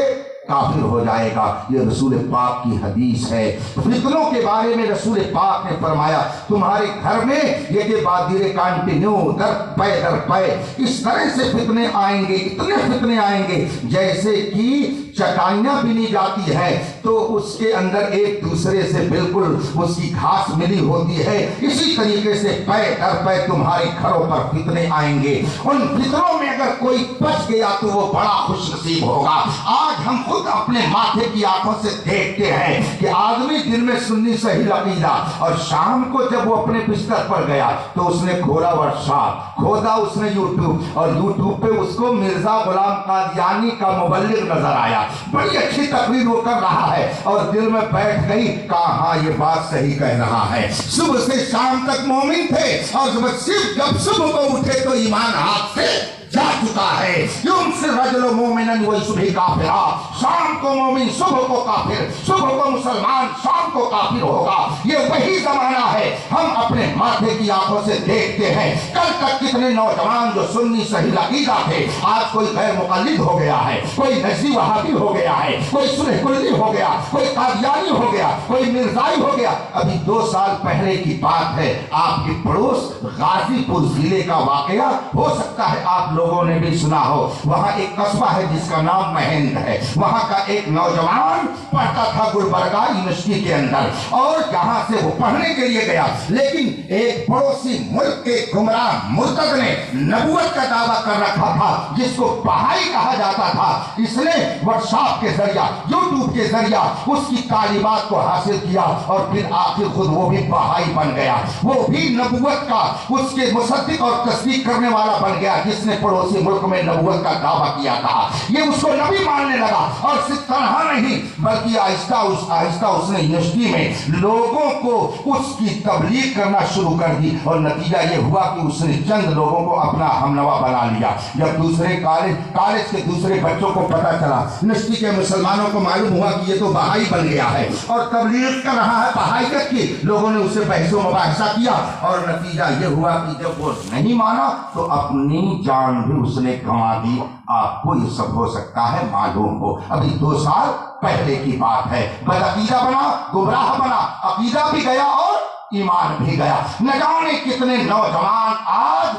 کافر ہو جائے گا۔ یہ رسول پاک کی حدیث ہے۔ فتنوں کے بارے میں رسول پاک نے فرمایا تمہارے گھر میں یہ بادیر کانٹینیو در پے اس طرح سے فتنے آئیں گے، اتنے فتنے آئیں گے جیسے کہ چٹائیاں بنی جاتی ہے تو اس کے اندر ایک دوسرے سے بالکل اس کی گھاس ملی ہوتی ہے، اسی طریقے سے پے در پے تمہارے گھروں پر فتنے آئیں گے۔ ان فتنوں میں اگر کوئی بچ گیا تو وہ بڑا خوش نصیب ہوگا۔ آج ہم خود اپنے ماتھے کی آنکھوں سے دیکھتے ہیں کہ آدمی دن میں سنی صحیح عقیدہ اور شام کو جب وہ اپنے بستر پر گیا تو اس نے کھولا ورکشاپ، کھودا اس نے یوٹیوب، اور یوٹیوب پہ اس کو مرزا غلام قادیانی کا مبلغ نظر آیا، بڑی اچھی تقریر وہ کر رہا ہے اور دل میں بیٹھ گئی، کہا ہاں یہ بات صحیح کہہ رہا ہے۔ صبح سے شام تک مومن تھے اور صرف جب صبح کو اٹھے تو ایمان ہاتھ سے جا چکا ہے۔ یمسی الرجل مؤمنا ویصبح کافرا، شام کو مومن صبح کو کافر، صبح کو مسلمان شام کو کافر ہوگا۔ یہ وہی زمانہ ہے، ہم اپنے ماتھے کی آنکھوں سے دیکھتے ہیں۔ کل تک کتنے نوجوان جو سنی صحیح عقیدہ تھے آج کوئی غیر مقلد ہو گیا ہے، کوئی نجدی وہابی ہو گیا ہے، کوئی سلح کلی ہو گیا، کوئی قادیانی ہو گیا، کوئی مرزائی ہو گیا۔ ابھی 2 سال پہلے کی بات ہے، آپ کے پڑوس غازی پور ضلع کا واقعہ، ہو سکتا ہے آپ لوگوں نے بھی سنا ہو۔ وہاں ایک قصبہ ہے جس کا نام مہند ہے، وہاں کا ایک نوجوان پڑھتا تھا گلبرگہ یونیورسٹی کے اندر، اور جہاں سے وہ پڑھنے کے لیے گیا لیکن ایک پڑوسی ملک کے گمراہ مرتد نے نبوت کا دعویٰ کر رکھا تھا جس کو بہائی کہا جاتا تھا۔ اس نے ورکشاپ کے ذریعہ، یوٹیوب کے ذریعہ اس کی تعلیمات کو حاصل کیا اور پھر آخر خود وہ بھی بہائی بن گیا، وہ بھی نبوت کا اس کے مصدق اور تصدیق کرنے والا بن گیا جس نے پڑوسی ملک میں نبوت کا دعویٰ کیا تھا۔ یہ اس کو نبی ماننے لگا اور صرف تنہا نہیں بلکہ آہستہ اس نے یونیورسٹی میں لوگوں کو اس کی تبلیغ کرنا شروع کر دی، اور نتیجہ یہ ہوا کہ اس نے چند لوگوں کو اپنا ہمنوا بنا لیا۔ جب دوسرے کالج کے دوسرے بچوں کو پتہ چلا، یونیورسٹی کے مسلمانوں کو معلوم ہوا کہ یہ تو بہائی بن گیا ہے اور تبلیغ کر رہا ہے بہائیت کی، لوگوں نے اسے بحث و مباحثہ کیا اور نتیجہ یہ ہوا کہ جب وہ نہیں مانا تو اپنی جان بھی اس نے گنوا دی۔ آپ کو یہ سب ہو سکتا ہے معلوم ہو، ابھی 2 سال پہلے کی بات ہے۔ بدعقیدہ بنا، گمراہ بنا، عقیدہ بھی گیا اور ایمان بھی گیا۔ نہ جانے کتنے نوجوان آج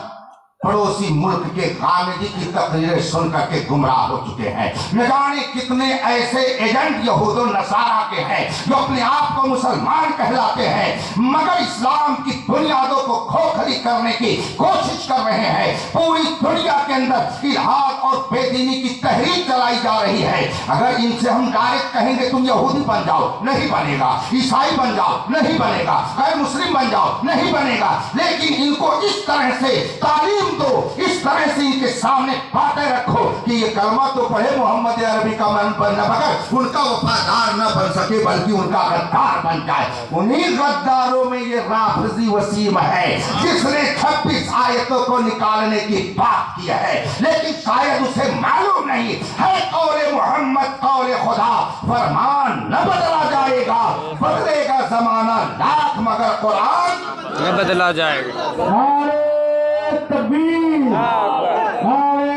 پڑوسی ملک کے غامدی کی تقریریں سن کر کے گمراہ ہو چکے ہیں۔ نہ جانے کتنے ایسے ایجنٹ یہود و نصارہ کے ہیں جو اپنے آپ کو مسلمان کہلاتے ہیں مگر اسلام کی بنیادوں کو کھوکھلی کرنے کی کوشش کر رہے ہیں۔ پوری دنیا کے اندر الحاد اور بے دینی کی تحریک چلائی جا رہی ہے۔ اگر ان سے ہم ڈائریکٹ کہیں گے تم یہودی بن جاؤ، نہیں بنے گا، عیسائی بن جاؤ، نہیں بنے گا، غیر مسلم بن جاؤ، نہیں بنے گا، لیکن ان کو اس طرح سے تعلیم دو، اس طرح سے ان کے سامنے باتیں رکھو کہ یہ کلمہ تو پڑھے محمد عربی کا من بننا مگر ان کا وفادار نہ بن سکے بلکہ ان کا غدار بن جائے۔ انہی غداروں میں یہ رافضی وسیم ہے جس نے 26 آیتوں کو نکالنے کی بات کی ہے، لیکن شاید اسے معلوم نہیں ہے قول محمد قول خدا، فرمان نہ بدلا جائے گا، بدلے گا زمانہ لاکھ مگر قرآن نہ بدلا جائے گا۔ تکبیر، نعرہ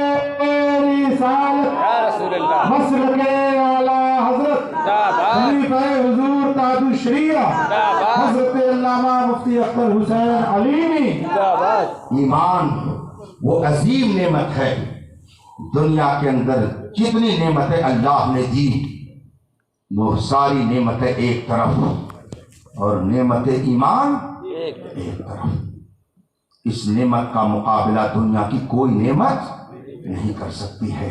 رسالت، مسلک اعلیٰ حضرت خلیفہ حضور تاج الشریعہ حضرت علامہ مفتی اختر حسین علیمی۔ ایمان وہ عظیم نعمت ہے، دنیا کے اندر جتنی نعمتیں اللہ نے دی وہ ساری نعمتیں ایک طرف اور نعمت ایمان ایک طرف۔ اس نعمت کا مقابلہ دنیا کی کوئی نعمت نہیں کر سکتی ہے۔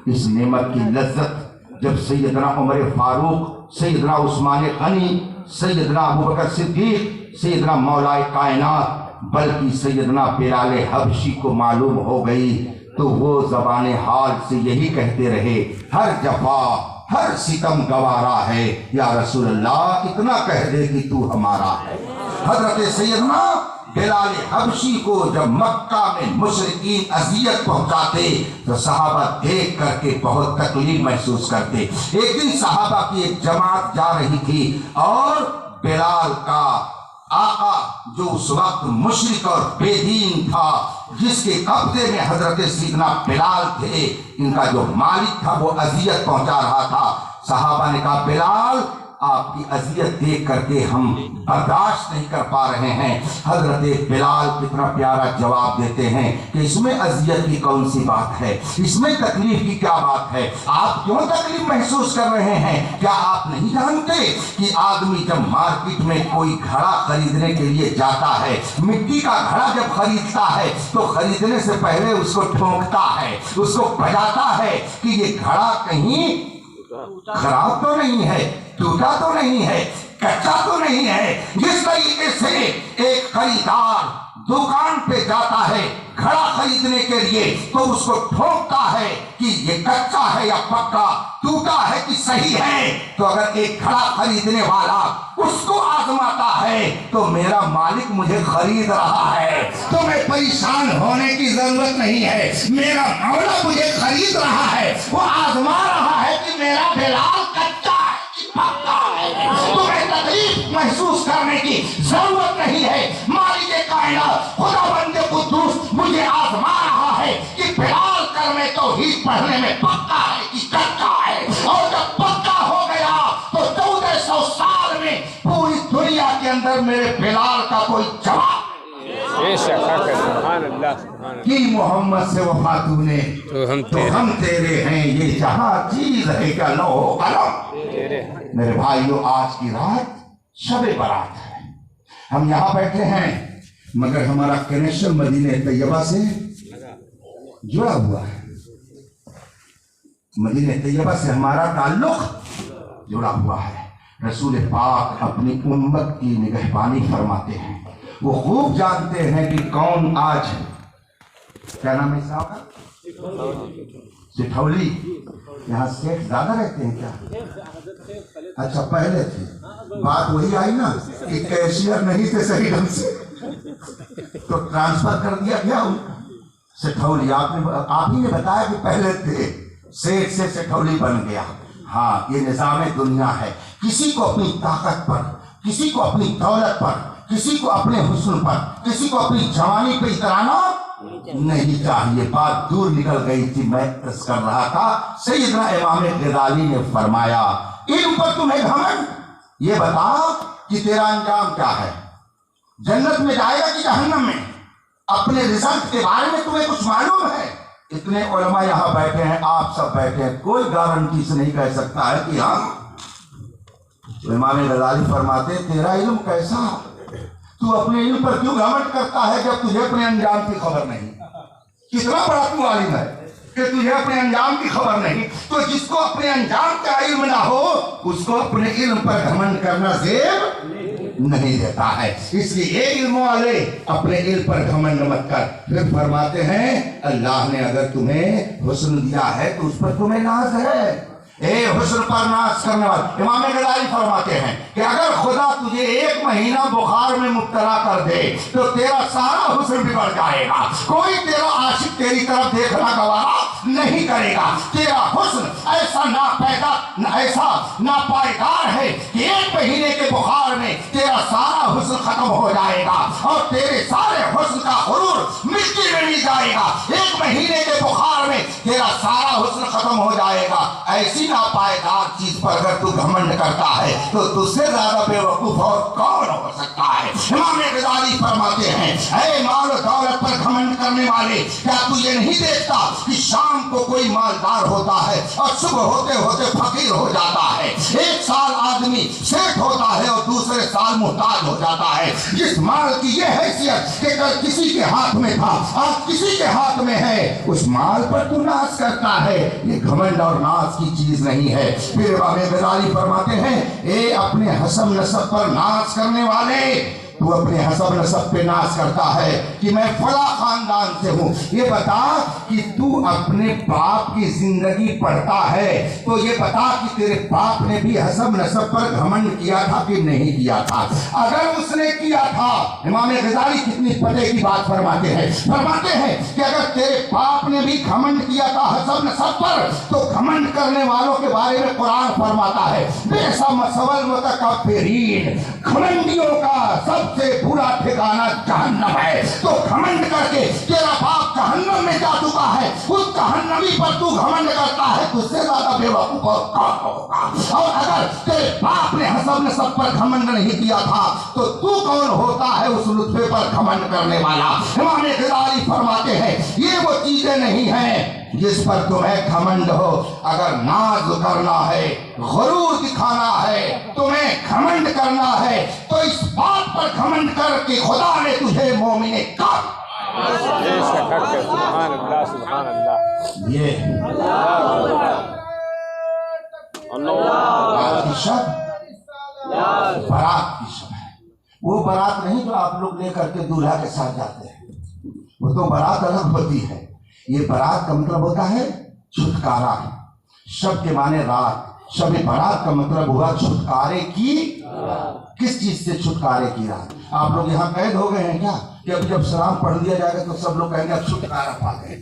اس نعمت کی لذت جب سیدنا عمر فاروق، سیدنا عثمان غنی، سیدنا ابوبکر صدیق، سیدنا مولا کائنات بلکہ سیدنا بلال حبشی کو معلوم ہو گئی تو وہ زبان حال سے یہی کہتے رہے، ہر جفا ہر ستم گوارا ہے، یا رسول اللہ اتنا کہہ دے کہ تو ہمارا ہے۔ حضرت سیدنا بلال حبشی کو جب مکہ میں مشرکین اذیت پہنچاتے تو صحابہ دیکھ کر کے بہت تکلیف محسوس کرتے۔ ایک دن صحابہ کی ایک جماعت جا رہی تھی اور بلال کا آقا جو اس وقت مشرک اور بے دین تھا، جس کے قبضے میں حضرت سیدنا بلال تھے، ان کا جو مالک تھا وہ اذیت پہنچا رہا تھا۔ صحابہ نے کہا بلال آپ کی اذیت دیکھ کر کے ہم برداشت نہیں کر پا رہے ہیں۔ حضرت بلال کتنا پیارا جواب دیتے ہیں کہ اس میں اذیت کی کون سی بات ہے، اس میں تکلیف کی کیا بات ہے، آپ کیوں تکلیف محسوس کر رہے ہیں؟ کیا آپ نہیں جانتے کہ آدمی جب مارکیٹ میں کوئی گھڑا خریدنے کے لیے جاتا ہے، مٹی کا گھڑا جب خریدتا ہے تو خریدنے سے پہلے اس کو ٹھونکتا ہے، اس کو بجاتا ہے کہ یہ گھڑا کہیں خراب تو نہیں ہے، ٹوٹا تو نہیں ہے، کچا تو نہیں ہے۔ جس طریقے سے ایک خریدار دکان پہ جاتا ہے گھڑا خریدنے کے لیے تو اس کو ٹھونکتا ہے کہ یہ کچا ہے یا پکا، ٹوٹا ہے کہ صحیح ہے۔ تو اگر ایک گھڑا خریدنے والا اس کو آزماتا ہے تو میرا مالک مجھے خرید رہا ہے، تو میں پریشان ہونے کی ضرورت نہیں ہے، میرا مولا مجھے خرید رہا ہے، وہ آزما رہا ہے کہ میرا بلال کچا ہے کہ پکا ہے۔ تمہیں تکلیف محسوس کرنے کی ضرورت نہیں ہے۔ مالک کائنات خداوند قدوس مجھے آزما رہا ہے کہ بلال کلمہ توحید پڑھنے میں پکا ہے کہ کچا ہے، اور جب پکا ہو گیا تو 1400 سال میں پوری دنیا کے اندر میرے بلال کا کوئی جواب سبحان اللہ کہ محمد سے وفا تو نے تو ہم تیرے ہیں، یہ جہاں چیز ہے کیا لوح قلم۔ میرے بھائیو آج کی رات شب برات ہے، ہم یہاں بیٹھے ہیں مگر ہمارا کنیکشن مدینہ طیبہ سے جڑا ہوا ہے، مدینہ طیبہ سے ہمارا تعلق جڑا ہوا ہے۔ رسول پاک اپنی امت کی نگہبانی فرماتے ہیں، وہ خوب جانتے ہیں کہ کون آج کیا نام ہے صاحب کا؟ سٹھولی۔ یہاں سیٹ زیادہ رہتے ہیں کیا؟ اچھا پہلے تھے، بات وہی آئی نا کہ کیشیئر نہیں تھے صحیح ڈھنگ سے تو ٹرانسفر کر دیا گیا ان کا۔ سٹھولی آپ ہی نے بتایا کہ پہلے تھے، سیٹ سے سٹھولی بن گیا۔ ہاں یہ نظام دنیا ہے، کسی کو اپنی طاقت پر، کسی کو اپنی دولت پر، کسی کو اپنے حسن پر، کسی کو اپنی جوانی پہ اترانا نہیں چاہیے۔ بات دور نکل گئی تھی، میں عرض کر رہا تھا سیدنا امام غزالی نے فرمایا علم پر تمہیں گھمنڈ، یہ بتا کہ تیرا انجام کیا ہے، جنت میں جائے گا کہ جہنم میں، اپنے رزق کے بارے میں تمہیں کچھ معلوم ہے؟ اتنے علماء یہاں بیٹھے ہیں، آپ سب بیٹھے ہیں، کوئی گارنٹی سے نہیں کہہ سکتا ہے کہ ہاں۔ امام غزالی فرماتے تیرا علم کیسا، تو اپنے علم پر کیوں گھمنڈ کرتا ہے جب تجھے اپنے انجام کی خبر نہیں؟ کتنا بڑا تو عالم ہے کہ تجھے اپنے انجام کی خبر نہیں۔ تو جس کو اپنے انجام کا علم نہ ہو اس کو اپنے علم پر گھمنڈ کرنا زیب نہیں دیتا ہے۔ اس لیے علم والے اپنے علم پر گھمنڈ مت کر۔ پھر فرماتے ہیں اللہ نے اگر تمہیں حسن دیا ہے تو اس پر تمہیں ناز ہے۔ اے حسن پر ناز کرنے والے، امام غزالی فرماتے ہیں کہ اگر خدا تجھے 1 مہینہ بخار میں مبتلا کر دے تو تیرا سارا حسن بگڑ جائے گا، کوئی تیرا عاشق تیری طرف دیکھنا گوارا نہیں کرے گا۔ تیرا حسن ایسا ایسا ناپائیدار ہے کہ 1 مہینے کے بخار میں تیرا سارا حسن ختم ہو جائے گا اور تیرے سارے حسن کا غرور مٹی میں مل جائے گا۔ 1 مہینے کے بخار میں تیرا سارا حسن ختم ہو جائے گا۔ ایسی ناپائیدار چیز پر اگر تو گھمنڈ کرتا ہے تو تجھ سے زیادہ بے وقوف اور کون ہو سکتا ہے؟ امام غزالی فرماتے ہیں اے مال و دولت پر گھمنڈ کرنے والے، کیا تو یہ نہیں دیکھتا کہ شام کو کوئی مالدار ہوتا ہے اور صبح ہوتے ہوتے فقیر ہو جاتا ہے؟ 1 سال آدمی سیٹ ہوتا ہے اور دوسرے سال محتاج ہو جاتا ہے۔ جس مال کی یہ حیثیت کہ کل کسی کے ہاتھ میں تھا آج کسی کے ہاتھ میں ہے، اس مال پر تو ناز کرتا ہے۔ یہ گھمنڈ اور ناز کی چیز نہیں ہے۔ پھر امام غزالی فرماتے ہیں اے اپنے حسب نسب پر ناز کرنے والے، تو اپنے حسب نسب پہ ناز کرتا ہے کہ میں فلاں خاندان سے ہوں، یہ بتا کہ تو اپنے باپ کی زندگی پڑھتا ہے تو یہ بتا کہ تیرے باپ نے بھی حسب نسب پر گھمنڈ کیا تھا کہ نہیں کیا تھا؟ اگر اس نے کیا تھا، امام غزالی کتنی پتے کی بات فرماتے ہیں کہ اگر تیرے باپ نے بھی گھمنڈ کیا تھا حسب نسب پر، تو گھمنڈ کرنے والوں کے بارے میں قرآن فرماتا ہے بیسا مثوى المتکبرین، گھمنڈیوں کا سب سے برا ٹھکانہ جہنم ہے۔ تو گھمنڈ کر کے تیرا باپ جہنم میں جا چکا ہے، اس جہنمی پر تو گھمنڈ کرتا ہے، تجھ سے زیادہ بے وقوف اور کون ہوگا؟ اور اگر تیرے باپ نے حسب نسب پر گھمنڈ نہیں کیا تھا تو تو کون ہوتا ہے اس لطفے پر گھمنڈ کرنے والا؟ امام غزالی فرماتے ہیں یہ وہ چیزیں نہیں ہیں جس پر تمہیں گھمنڈ ہو۔ اگر ناز کرنا ہے، غرور دکھانا ہے، تمہیں گھمنڈ کرنا ہے تو اس بات پر گھمنڈ کر کہ خدا نے تجھے مومن کامل۔ سبحان اللہ سبحان اللہ۔ یہ بارات کی شب ہے، وہ بارات نہیں جو آپ لوگ لے کر کے دولہا کے ساتھ جاتے ہیں، وہ تو بارات الگ ہوتی ہے۔ یہ بارات کا مطلب ہوتا ہے چھٹکارا۔ شب کے معنی رات، شب برات کا مطلب ہوا چھٹکارے کی۔ کس چیز سے چھٹکارے کی رات؟ آپ لوگ یہاں قید ہو گئے ہیں کیا کہ اب جب سلام پڑھ دیا جائے گا تو سب لوگ کہیں گے اب چھٹکارا پا گئے؟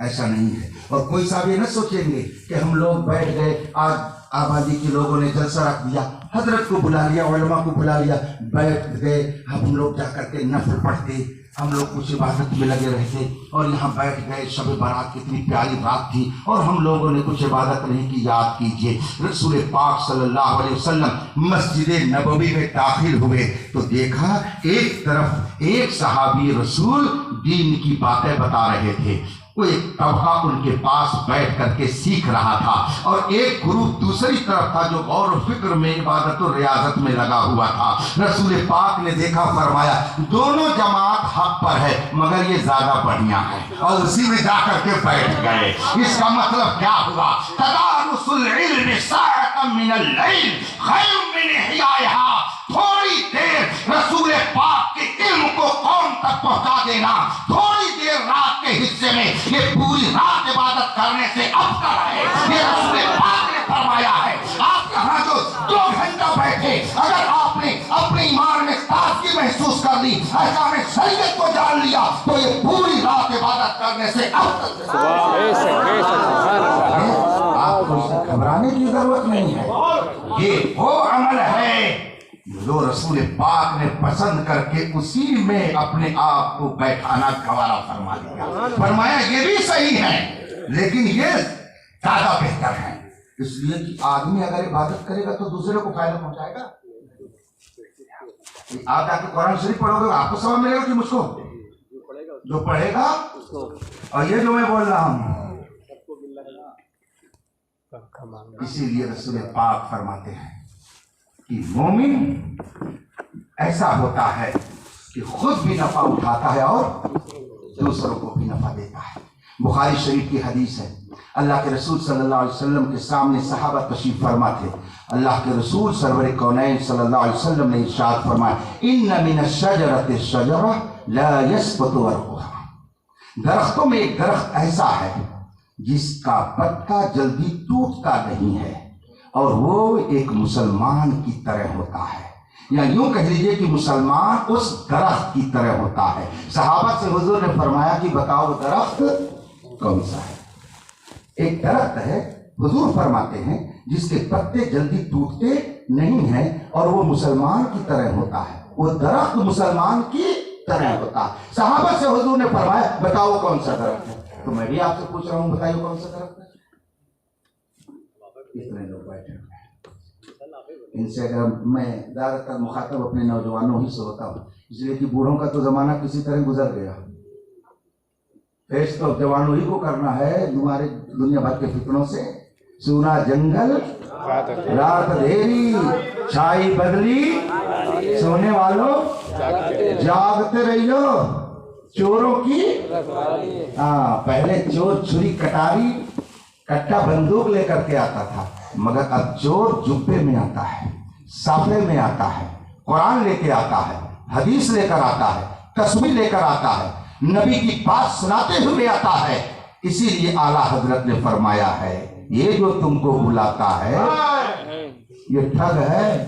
ایسا نہیں ہے۔ اور کوئی صاحب یہ نہ سوچیں گے کہ ہم لوگ بیٹھ گئے، آج آبادی کے لوگوں نے جلسہ رکھ دیا، حضرت کو بلا لیا، علماء کو بلا لیا، بیٹھ گئے، ہم لوگ جا کر کے نفل پڑھتے، ہم لوگ کچھ عبادت میں لگے رہتے، اور یہاں بیٹھ گئے، شب برات کتنی پیاری رات تھی اور ہم لوگوں نے کچھ عبادت نہیں کی۔ یاد کیجئے رسول پاک صلی اللہ علیہ وسلم مسجد نبوی میں داخل ہوئے تو دیکھا ایک طرف ایک صحابی رسول دین کی باتیں بتا رہے تھے، وہ ایک طبقہ ان کے پاس بیٹھ کر کے سیکھ رہا تھا، اور ایک گروپ دوسری طرف تھا جو غور و فکر میں عبادت و ریاضت میں لگا ہوا تھا۔ رسول پاک نے دیکھا، فرمایا دونوں جماعت حق پر ہے مگر یہ زیادہ بڑھیا ہے، اور اسی میں جا کر کے بیٹھ گئے۔ اس کا مطلب کیا ہوا؟ تدارس العلم ساعۃ من اللیل خیر من احیائها۔ تھوڑی دیر رسول پاک کے علم کو قوم تک پہنچا دینا، تھوڑی دیر رات کے حصے میں یہ پوری رات عبادت کرنے سے افضل ہے۔ یہ رسول پاک نے فرمایا ہے۔ آپ یہاں جو 2 گھنٹہ بیٹھے، اگر آپ نے اپنے ایمان میں تازگی محسوس کر لی، احکام شریعت کو جان لیا، تو یہ پوری رات عبادت کرنے سے افضل ہے۔ آپ کو گھبرانے کی ضرورت نہیں ہے۔ یہ وہ عمل ہے جو رسول پاک نے پسند کر کے اسی میں اپنے آپ کو بیٹھانا گوارا فرما دیا۔ فرمایا یہ بھی صحیح ہے لیکن یہ زیادہ بہتر ہے، اس لیے کہ آدمی اگر عبادت کرے گا تو دوسرے کو فائدہ پہنچائے گا۔ آپ جا کے قرآن شریف پڑھو گے آپ کو ثواب ملے گا کہ مجھ کو؟ جو پڑھے گا۔ اور یہ جو میں بول رہا ہوں، اسی لیے رسول پاک فرماتے ہیں کہ مومن ایسا ہوتا ہے کہ خود بھی نفع اٹھاتا ہے اور دوسروں کو بھی نفع دیتا ہے۔ بخاری شریف کی حدیث ہے، اللہ کے رسول صلی اللہ علیہ وسلم کے سامنے صحابہ تشریف فرما تھے۔ اللہ کے رسول سرور کونین صلی اللہ علیہ وسلم نے ارشاد فرمایا، ان من الشجرۃ الشجرہ لا یسقط ورقها۔ درختوں میں ایک درخت ایسا ہے جس کا پتا جلدی ٹوٹتا نہیں ہے، اور وہ ایک مسلمان کی طرح ہوتا ہے، یا یوں کہہ لیجئے کہ مسلمان اس درخت کی طرح ہوتا ہے۔ صحابہ سے حضور نے فرمایا کہ بتاؤ درخت کون سا ہے؟ ایک درخت ہے، حضور فرماتے ہیں، جس کے پتے جلدی ٹوٹتے نہیں ہیں اور وہ مسلمان کی طرح ہوتا ہے۔ وہ درخت مسلمان کی طرح ہوتا ہے۔ صحابہ سے حضور نے فرمایا بتاؤ کون سا درخت ہے؟ تو میں بھی آپ سے پوچھ رہا ہوں، بتائیے کون سا درخت ہے؟ کتنے لوگ بیٹھے ہوئے ہیں؟ ان سے اگر میں زیادہ تر مخاطب اپنے نوجوانوں ہی سے ہوتا ہوں، اس لیے کہ بوڑھوں کا تو زمانہ کسی طرح گزر گیا، فیس تو جوانوں ہی کو کرنا ہے۔ ہمارے دنیا بھر کے فتنوں سے، سونا جنگل رات اندھیری، چھائی بدلی، سونے والوں جاگتے رہیو، چوروں کی پہلے چور چھری کٹاری کٹا بندوق لے کر کے آتا تھا، مگر اب چور جبے میں آتا ہے، صافے میں آتا ہے، قرآن لے کے آتا ہے، حدیث لے کر آتا ہے، تسبیح لے کر آتا ہے، نبی کی بات سناتے ہوئے آتا ہے۔ اسی لیے اعلیٰ حضرت نے فرمایا ہے یہ جو تم کو بلاتا ہے یہ ٹھگ ہے،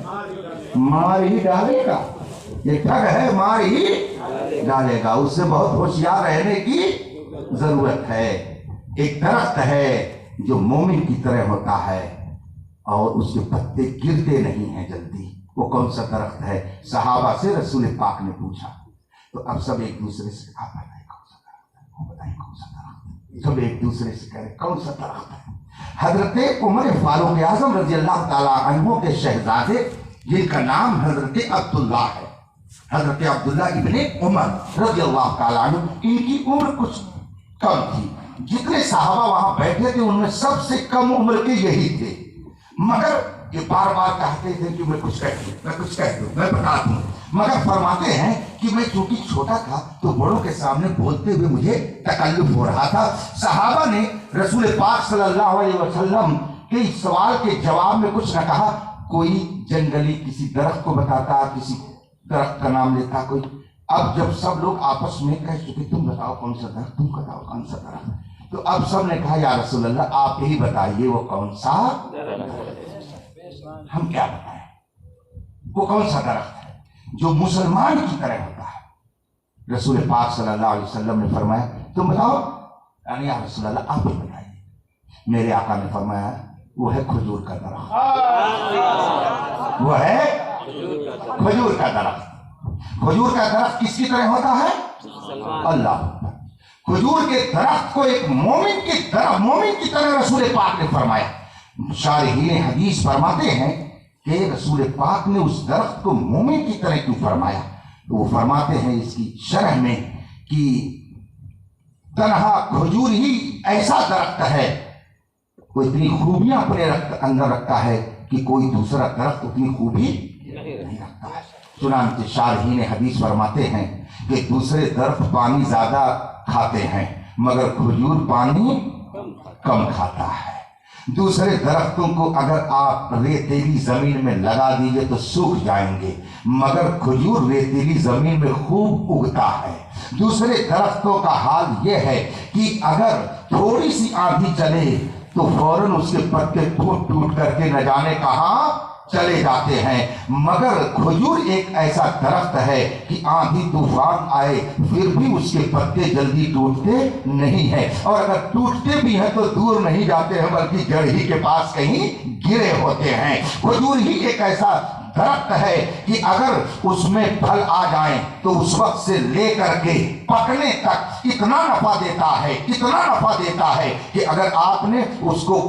مار ہی ڈالے گا، یہ ٹھگ ہے، مار ہی ڈالے گا۔ اس سے بہت ہوشیار رہنے کی ضرورت ہے۔ ایک درخت ہے جو مومن کی طرح ہوتا ہے اور اس کے پتے گرتے نہیں ہیں جلدی، وہ کون سا درخت ہے؟ صحابہ سے رسول پاک نے پوچھا تو اب سب ایک دوسرے سے کہا بتائیں کون سا درخت ہے، وہ بتائیں کون سا درخت ہے، سب ایک دوسرے سے کہہ رہے کون سا درخت ہے۔ حضرت عمر فاروق اعظم رضی اللہ تعالیٰ عنہ کے شہزادے جن کا نام حضرت عبداللہ ہے، حضرت عبداللہ ابن عمر رضی اللہ تعالیٰ عنہ، ان کی عمر کچھ کم تھی۔ جتنے صحابہ وہاں بیٹھے تھے ان میں سب سے کم عمر کے یہی تھے، مگر یہ بار بار کہتے تھے کہ میں کچھ کہہ دوں، میں کچھ کہہ دوں، میں بتا دوں، مگر فرماتے ہیں کہ میں چونکہ چھوٹا تھا تو بڑوں کے سامنے بولتے ہوئے مجھے تکلف ہو رہا تھا۔ صحابہ نے رسول پاک صلی اللہ علیہ وسلم کے اس سوال کے جواب میں کچھ نہ کہا، کوئی جنگلی کسی درخت کو بتاتا، کسی درخت کا نام لیتا کوئی۔ اب جب سب لوگ آپس میں کہہ چکے تم بتاؤ کون سا درخت، تم بتاؤ کون سا درخت، تو اب سب نے کہا یا رسول اللہ آپ ہی بتائیے وہ کون سا، ہم کیا بتائیں وہ کون سا درخت ہے جو مسلمان کی طرح ہوتا ہے۔ رسول پاک صلی اللہ علیہ وسلم نے فرمایا تم بتاؤ، یعنی یا رسول اللہ آپ ہی بتائیے۔ میرے آقا نے فرمایا وہ ہے کھجور کا درخت، وہ ہے کھجور کا درخت۔ کھجور کا درخت کس کی طرح ہوتا ہے؟ اللہ۔ کھجور کے درخت کو ایک مومن کی طرح رسول پاک نے فرمایا۔ شارحین حدیث فرماتے ہیں کہ رسول پاک نے اس درخت کو مومن کی طرح کیوں فرمایا، تو وہ فرماتے ہیں اس کی شرح میں کہ تنہا کھجور ہی ایسا درخت ہے، وہ اتنی خوبیاں اپنے اندر رکھتا ہے کہ کوئی دوسرا درخت اتنی خوبی نہیں رکھتا ہے۔ چنانچہ شارحین حدیث فرماتے ہیں کہ دوسرے درخت پانی زیادہ کھاتے ہیں مگر کھجور پانی کم کھاتا ہے۔ دوسرے درختوں کو اگر آپ ریتیلی زمین میں لگا دیجئے تو سوکھ جائیں گے مگر کھجور ریتیلی زمین میں خوب اگتا ہے۔ دوسرے درختوں کا حال یہ ہے کہ اگر تھوڑی سی آندھی چلے تو فوراً اس کے پتے ٹوٹ ٹوٹ کر کے نہ جانے کہاں چلے جاتے ہیں، مگر کھجور ایک ایسا درخت ہے کہ آندھی طوفان آئے پھر بھی اس کے پتے جلدی ٹوٹتے نہیں ہیں، اور اگر ٹوٹتے بھی ہیں تو دور نہیں جاتے ہیں بلکہ جڑ ہی کے پاس کہیں گرے ہوتے ہیں۔ کھجور ہی ایک ایسا درخت ہے کہ اگر اس میں پھل آ جائیں تو اس وقت سے لے کر کے پکنے تک اتنا نفع دیتا ہے کہ اگر آپ نے اس کو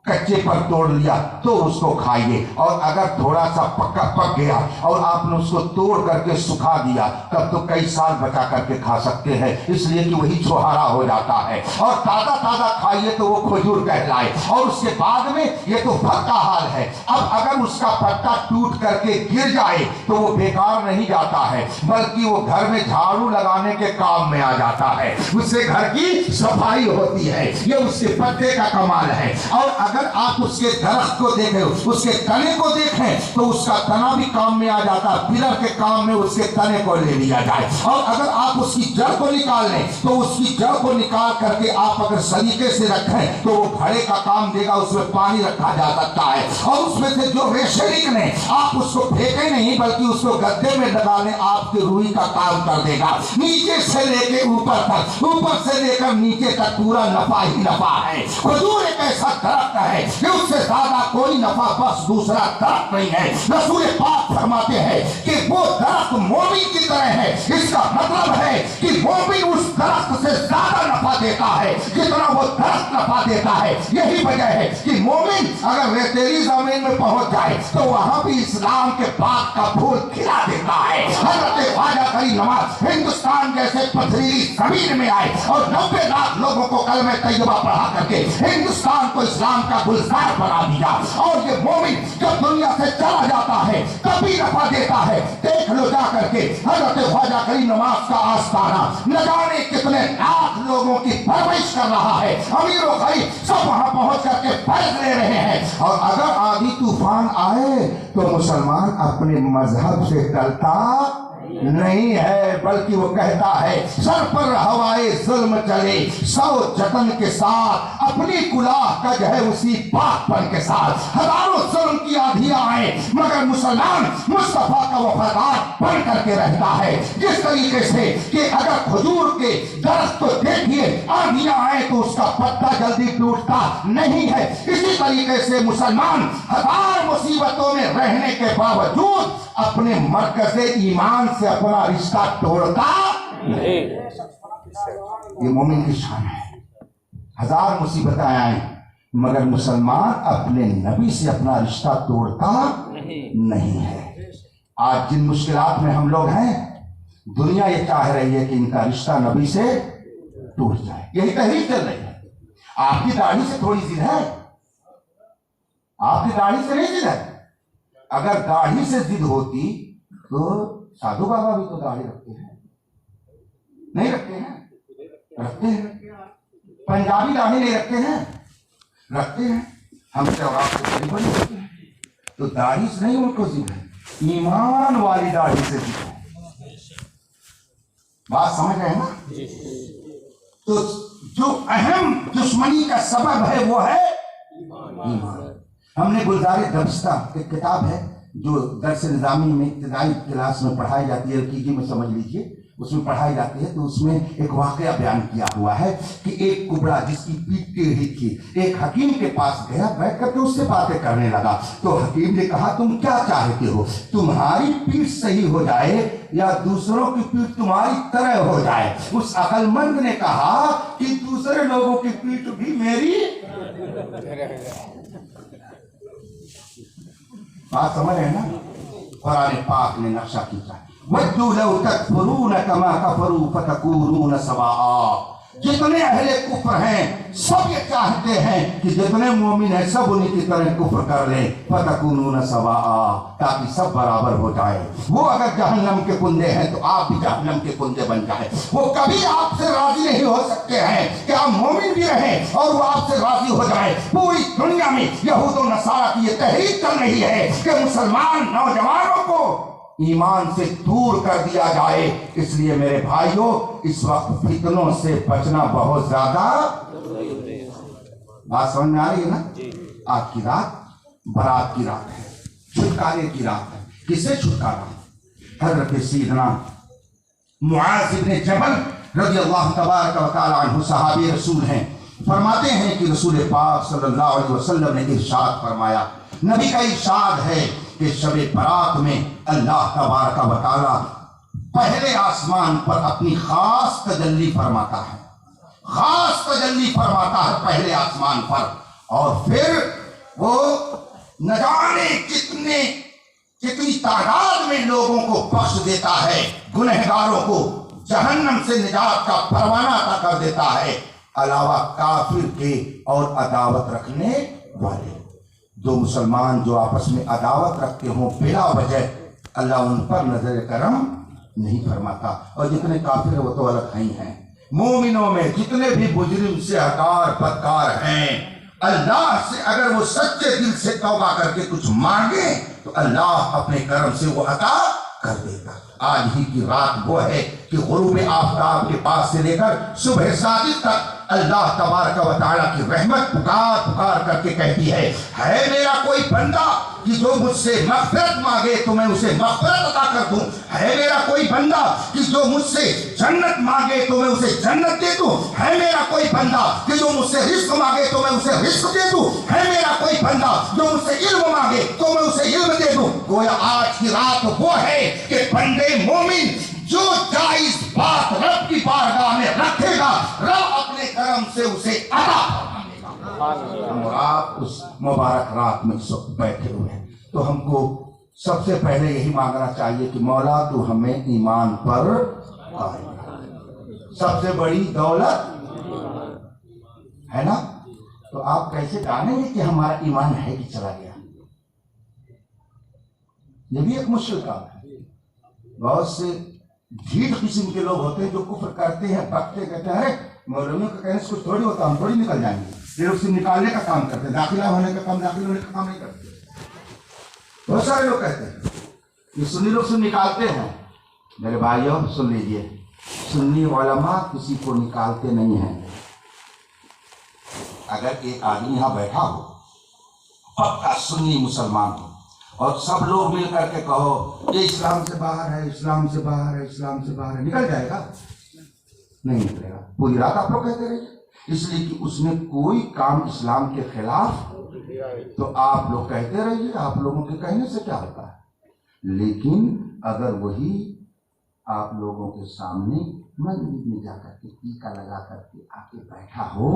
کچے پر توڑ لیا تو اس کو کھائیے، اور اگر تھوڑا سا پک گیا اور آپ نے اس کو توڑ کر کے سکھا دیا تب تو کئی سال بچا کر کے کھا سکتے ہیں، اس لیے کہ وہی چھوہارا ہو جاتا ہے، اور تازہ کھائیے تو وہ کھجور کہلائے۔ اور اس کے بعد میں یہ تو پھل کا حال ہے، اب اگر اس کا پتا ٹوٹ کر کے گر جائے تو وہ بیکار نہیں جاتا ہے بلکہ وہ گھر میں جھاڑو لگانے کے کام میں آ جاتا ہے، اس سے گھر کی صفائی ہوتی ہے، یہ اس کے پتے کا کمال ہے۔ اور اگر آپ اس کے درخت کو دیکھیں، اس کے تنے کو دیکھیں تو اس کا تنا بھی کام میں آ جاتا ہے، پلر کے کام میں اس کے تنے کو لے لیا جائے، اور اگر آپ اس کی جڑ کو نکال لیں تو اس کی جڑ کو نکال کر کے آپ اگر سلیقے سے رکھیں تو وہ گھڑے کا کام دے گا، اس میں پانی رکھا جا سکتا ہے، اور اس میں سے جو ریشے نکلیں آپ اس کو پھینکیں نہیں بلکہ اس کو گدے میں لگا لیں، آپ کی روئی کا کام کر دے گا، نیچے سے لے کے اوپر تک، اوپر سے لے کر نیچے تک پورا نفع ہی نفع ہے۔ کھجور ایک ایسا درخت ہے کہ اس سے زیادہ کوئی نفع بس دوسرا درخت نہیں ہے۔ رسول پاک فرماتے ہیں کہ وہ درخت مومن کی طرح ہے، اس کا مطلب ہے کہ مومن اس درخت سے زیادہ نفع دیتا ہے جتنا وہ درخت نفع دیتا ہے۔ یہی وجہ ہے کہ مومن اگر ریتیلی زمین میں پہنچ جائے تو وہاں بھی اسلام کے باغ کا پھول کھلا دیتا ہے۔ حضرت خواجہ غریب نواز ہندوستان جیسے پتھریلی زمین میں آئے اور 90 لاکھ لوگوں کو کلمہ طیبہ پڑھا کر کے ہندوستان کو اسلام کا گلزار بنا دیا، اور یہ مومن جب دنیا سے چلا جاتا ہے کبھی نفع دیتا ہے۔ دیکھ لو جا کر کے حضرت خواجہ غریب نواز کا آستانہ نہ جانے کتنے لاکھ لوگوں کی پرورش کر رہا ہے، امیر و غریب سب وہاں پہنچ کر کے فیض لے رہے ہیں۔ اور اگر آندھی طوفان آئے تو مسلمان اپنے مذہب سے ٹلتا نہیں ہے، بلکہ وہ کہتا ہے سر پر ہوائے ظلم چلے 100 جتن کے ساتھ، اپنی کلاه کج ہے اسی پاک پن کے ساتھ. ہزاروں ظلم کی آندھیاں آئیں مگر مسلمان مصطفیٰ کا وفادار بن کر کے رہتا ہے. جس طریقے سے کہ اگر کھجور کے درخت کو دیکھیے آندھیاں آئیں تو اس کا پتا جلدی ٹوٹتا نہیں ہے، اسی طریقے سے مسلمان ہزار مصیبتوں میں رہنے کے باوجود اپنے مرکز ایمان سے اپنا رشتہ توڑتا نہیں. یہ مومن کی شان ہے. ہزار مصیبتیں آئیں مگر مسلمان اپنے نبی سے اپنا رشتہ توڑتا نہیں ہے. آج جن مشکلات میں ہم لوگ ہیں دنیا یہ چاہ رہی ہے کہ ان کا رشتہ نبی سے ٹوٹ جائے. یہی تحریک چل رہی ہے. آپ کی داڑھی سے تھوڑی ضد ہے، آپ کی داڑھی سے نہیں ضد ہے. اگر داڑھی سے ضد ہوتی تو سادھو بابا بھی تو داڑھی رکھتے ہیں، نہیں رکھتے ہیں؟ رکھتے ہیں. پنجابی داڑھی نہیں رکھتے ہیں؟ رکھتے ہیں. ہم سے اور آپ سے بڑی بڑی رکھتے ہیں. تو داڑھی سے نہیں ان کو ضد ہے، ایمان والی داڑھی سے ضد ہے. بات سمجھ رہے ہیں نا؟ تو جو اہم دشمنی کا سبب ہے وہ ہے ایمان. ہم نے گلزار دبستہ ایک کتاب ہے جو درس نظامی میں ابتدائی کلاس میں پڑھائی جاتی ہے، LKG میں سمجھ لیجئے، اس میں پڑھائی جاتی ہے. تو اس میں ایک واقعہ بیان کیا ہوا ہے کہ ایک کبڑا جس کی پیٹھ ٹیڑھی تھی ایک حکیم کے پاس گیا، بیٹھ کر کے اس سے باتیں کرنے لگا. تو حکیم نے کہا تم کیا چاہتے ہو، تمہاری پیٹھ صحیح ہو جائے یا دوسروں کی پیٹھ تمہاری طرح ہو جائے؟ اس عقل مند نے کہا کہ دوسرے لوگوں کی پیٹھ بھی میری. بات سمجھ رہے ہیں نا؟ قرآن پاک نے نقشہ کھینچا. وَدُّوا لَوْ تَكْفُرُونَ كَمَا كَفَرُوا فَتَكُونُونَ سَوَاءً. جتنے اہل کفر ہیں سب یہ چاہتے ہیں کہ جتنے مومن ہیں سب انہی کی طرح کفر کر لیں. فَتَكُونُونَ سَوَاءً، تاکہ سب برابر ہو جائے. وہ اگر جہنم کے کندے ہیں تو آپ بھی جہنم کے کندے بن جائیں. وہ کبھی آپ سے راضی نہیں ہو سکتے ہیں کہ آپ مومن بھی رہیں اور وہ آپ سے راضی ہو جائیں. پوری دنیا میں یہود و نصارہ کی یہ تحریک چل رہی ہے کہ مسلمان نوجوانوں کو ایمان سے دور کر دیا جائے. اس لیے میرے بھائیوں اس وقت فتنوں سے بچنا بہت زیادہ. بات سمجھ میں آ رہی ہے نا؟ آج کی رات برات کی رات ہے، چھٹکارے کی رات ہے. کسے چھٹکارا؟ حضرت سیدنا معاذ بن جبل رضی اللہ تبارک و تعالی عنہ صحابی رسول ہیں. فرماتے ہیں کہ رسول پاک صلی اللہ علیہ وسلم نے ارشاد فرمایا، نبی کا ارشاد ہے کہ شب برات میں اللہ تبارک و تعالی پہلے آسمان پر اپنی خاص تجلی فرماتا ہے، خاص تجلی فرماتا ہے پہلے آسمان پر. اور پھر وہ نہ جانے کتنی تعداد میں لوگوں کو بخش دیتا ہے، گنہگاروں کو جہنم سے نجات کا پروانہ عطا کر دیتا ہے، علاوہ کافر کے اور عداوت رکھنے والے. جو مسلمان جو آپس میں عداوت رکھتے ہوں بلا وجہ اللہ ان پر نظر کرم نہیں فرماتا. اور جتنے کافر ہیں وہ تو الگ ہی ہیں. مومنوں میں جتنے بھی مجرم سے ہکار بدکار ہیں اللہ سے اگر وہ سچے دل سے توبہ کر کے کچھ مانگے تو اللہ اپنے کرم سے وہ عطا کر دیتا. آج ہی کی رات وہ ہے کہ غروب آفتاب کے پاس سے لے کر صبح صادق تک اللہ تبارک و تعالیٰ کی رحمت پکار پکار کر کے کہتی ہے میرا کوئی بندہ کہ جو مجھ سے مغفرت مانگے تو میں اسے مغفرت عطا کر دوں. ہے میرا کوئی بندہ کہ جو مجھ سے جنت مانگے تو میں اسے جنت دے دوں. ہے میرا کوئی بندہ کہ جو مجھ سے رزق مانگے تو میں اسے رزق دے دوں. ہے میرا کوئی بندہ جو مجھ سے علم مانگے تو میں اسے علم دے دوں. گویا آج کی رات وہ ہے کہ بندے مومن جو جائز بات رب کی بارگاہ میں رکھے گا رب اپنے کرم سے اسے عطا فرمائے گا. اور آپ اس مبارک رات میں سب بیٹھے ہوئے ہیں تو ہم کو سب سے پہلے یہی مانگنا چاہیے کہ مولا تو ہمیں ایمان پر قائم رکھ. سب سے بڑی دولت ہے نا. تو آپ کیسے جانیں گے کہ ہمارا ایمان ہے کہ چلا گیا؟ یہ بھی ایک مشکل کام ہے. بہت سے ڈھیٹ قسم کے لوگ ہوتے ہیں جو کفر کرتے ہیں، بکتے کہتے ہیں مولویوں کا کہنے سے کچھ تھوڑی ہوتا، ہم تھوڑی نکل جائیں گے. یہ لوگ سے نکالنے کا کام کرتے ہیں، داخلہ ہونے کا کام داخل ہونے کا کام نہیں کرتے. بہت سارے لوگ کہتے ہیں یہ سنی لوگ سے نکالتے ہیں میرے بھائیوں سن لیجئے، سنی علماء کسی کو نکالتے نہیں ہیں۔ اگر ایک آدمی یہاں بیٹھا ہو پکا سنی مسلمان ہو اور سب لوگ مل کر کے کہو یہ اسلام سے باہر ہے، اسلام سے باہر ہے، اسلام سے باہر ہے، نکل جائے گا؟ نہیں نکلے گا۔ پوری رات آپ لوگ کہتے رہیے، اس لیے کہ اس نے کوئی کام اسلام کے خلاف، تو آپ لوگ کہتے رہیے، آپ لوگوں کے کہنے سے کیا ہوتا ہے۔ لیکن اگر وہی آپ لوگوں کے سامنے مسجد میں جا کر کے ٹیکا لگا کر کے آ کے بیٹھا ہو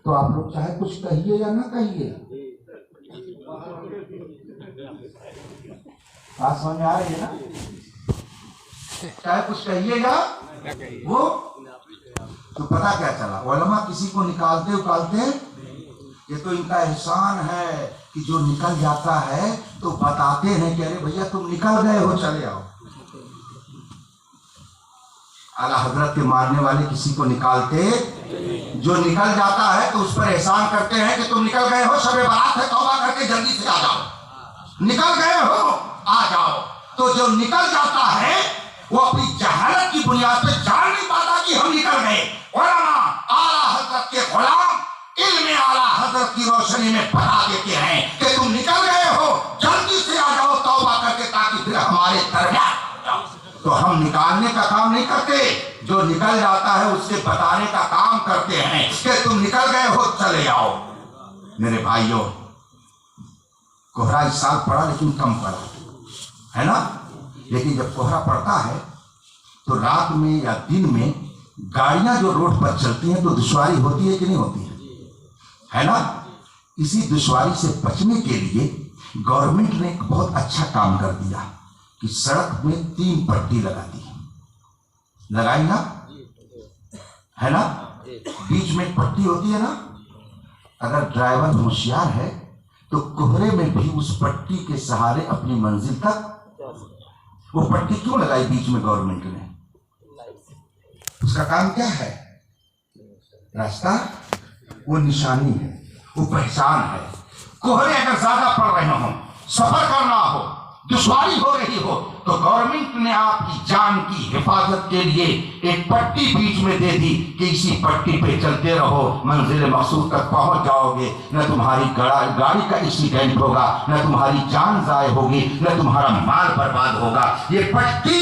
تو آپ لوگ چاہے کچھ کہیے یا نہ کہیے، بات سمجھ میں آ رہی ہے نا؟ چاہے کچھ کہیے یا وہ تو پتا کیا چلا، علماء کسی کو نکالتے اکالتے، یہ تو ان کا احسان ہے کہ جو نکل جاتا ہے تو بتاتے ہیں کہ ارے بھیا تم نکل گئے ہو، چلے آؤ۔ اعلیٰ حضرت کے ماننے والے کسی کو نکالتے، جو نکل جاتا ہے تو اس پر احسان کرتے ہیں کہ تم نکل گئے ہو، شب برات ہے، توبہ کر کے جلدی سے آ جاؤ، نکل گئے ہو آ جاؤ۔ تو جو نکل جاتا ہے وہ اپنی جہالت کی بنیاد پہ جان نہیں پاتا کہ ہم نکل گئے۔ علماء اعلیٰ حضرت کے غلام علم اعلیٰ حضرت کی روشنی میں بتا دیتے ہیں کہ تم نکل گئے ہو، جلدی سے آ جاؤ توبہ کر کے، تاکہ پھر ہمارے درمیان۔ تو ہم نکالنے کا کام نہیں کرتے، جو نکل جاتا ہے اس کے بتانے کا کام کرتے ہیں کہ تم نکل گئے ہو، چلے آؤ۔ میرے بھائیوں، کوہرا اس سال پڑا لیکن کم پڑا ہے نا، لیکن جب کوہرا پڑتا ہے تو رات میں یا دن میں گاڑیاں جو روڈ پر چلتی ہیں تو دشواری ہوتی ہے کہ نہیں ہوتی ہے نا؟ اسی دشواری سے بچنے کے لیے گورنمنٹ نے ایک بہت اچھا کام کر دیا کہ سڑک میں 3 پٹی لگا دی، لگائی نا ہے نا؟ بیچ میں ایک پٹی ہوتی ہے نا، اگر ڈرائیور ہوشیار ہے تو کوہرے میں بھی اس پٹی کے سہارے اپنی منزل تک۔ وہ پٹی کیوں لگائی بیچ میں گورنمنٹ نے؟ اس کا کام کیا ہے؟ راستہ، وہ نشانی ہے، وہ پہچان ہے۔ کوہرے اگر زیادہ پڑ رہے ہوں، سفر کرنا ہو، دشواری ہو رہی ہو، تو گورنمنٹ نے آپ کی جان کی حفاظت کے لیے ایک پٹی بیچ میں دے دی کہ اسی پٹی پہ چلتے رہو، منزل مقصود تک پہنچ جاؤ گے، نہ تمہاری گاڑی کا ایکسیڈنٹ ہوگا، نہ تمہاری جان ضائع ہوگی، نہ تمہارا مال برباد ہوگا۔ یہ پٹی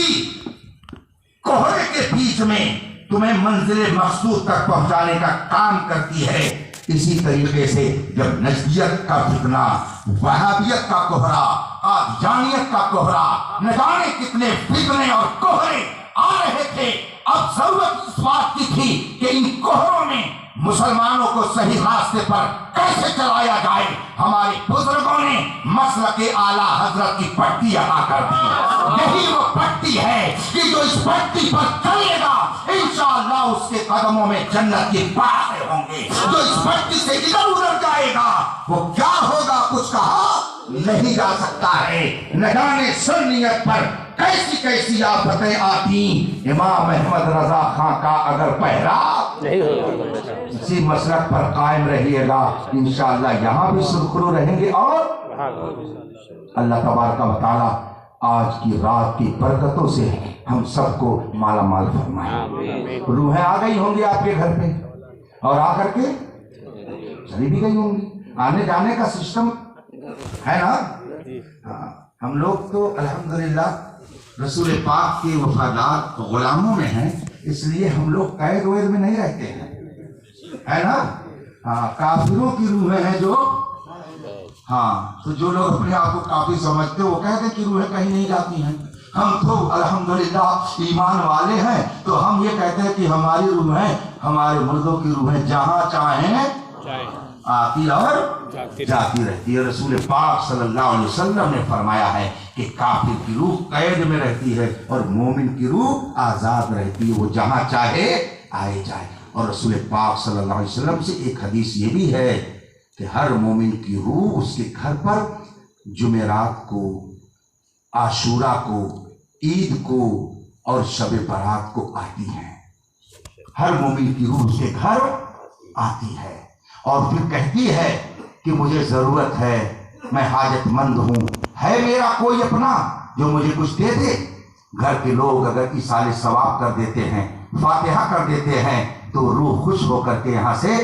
کوہرے کے بیچ میں تمہیں منزل مقصود تک پہنچانے کا کام کرتی ہے۔ اسی طریقے سے جب نجدیت کا فتنہ، وہابیت کا کوہرا، قادیانیت کا کوہرا، نہ جانے کتنے فتنے اور کوہرے آ رہے تھے، اب ضرورت اس بات کی تھی کہ ان کوہروں میں مسلمانوں کو صحیح راستے پر کیسے چلایا جائے۔ ہمارے بزرگوں نے مسلک اعلیٰ حضرت کی پٹی عطا کر دی۔ یہی وہ پٹی ہے کہ جو اس پٹی پر چلے گا انشاءاللہ اس کے قدموں میں جنت کی باغیں ہوں گے۔ جو اس پٹی سے ادھر ادھر جائے گا وہ کیا ہوگا کچھ کہا نہیں جا سکتا ہے۔ نہ جانے سنیت پر کیسی کیسی آفتیں آتی، امام احمد رضا خان کا اگر پہرا اسی مسلک پر قائم رہیے گا انشاءاللہ یہاں بھی سرخرو رہیں گے، اور اللہ تبارک و تعالیٰ آج کی رات کی برکتوں سے ہم سب کو مالا مال فرمائے۔ روحیں آ گئی ہوں گی آپ کے گھر پہ اور آ کر کے چلی بھی گئی ہوں گی، آنے جانے کا سسٹم ہے نا۔ ہم لوگ تو الحمدللہ رسول پاک کے وفادار غلاموں میں ہیں، اس لیے ہم لوگ قید وید میں نہیں رہتے ہیں، ہے نا۔ کافروں کی روحیں ہیں جو، تو جو لوگ اپنے آپ کو کافی سمجھتے وہ کہتے ہیں کہ روحیں کہیں نہیں جاتی ہیں۔ ہم تو الحمدللہ ایمان والے ہیں تو ہم یہ کہتے ہیں کہ ہماری روحیں، ہمارے مردوں کی روحیں جہاں چاہیں آتی اور جاتی رہتی ہے۔ رسول پاک صلی اللہ علیہ وسلم نے فرمایا ہے کہ کافر کی روح قید میں رہتی ہے اور مومن کی روح آزاد رہتی ہے، وہ جہاں چاہے آئے جائے۔ اور رسول پاک صلی اللہ علیہ وسلم سے ایک حدیث یہ بھی ہے کہ ہر مومن کی روح اس کے گھر پر جمعرات کو، عاشورہ کو، عید کو اور شب برات کو آتی ہے۔ ہر مومن کی روح اس کے گھر آتی ہے اور پھر کہتی ہے کہ مجھے ضرورت ہے، میں حاجت مند ہوں، ہے میرا کوئی اپنا جو مجھے کچھ دے دے؟ گھر کے لوگ اگر ایصال ثواب کر دیتے ہیں، فاتحہ کر دیتے ہیں، تو روح خوش ہو کر کے یہاں سے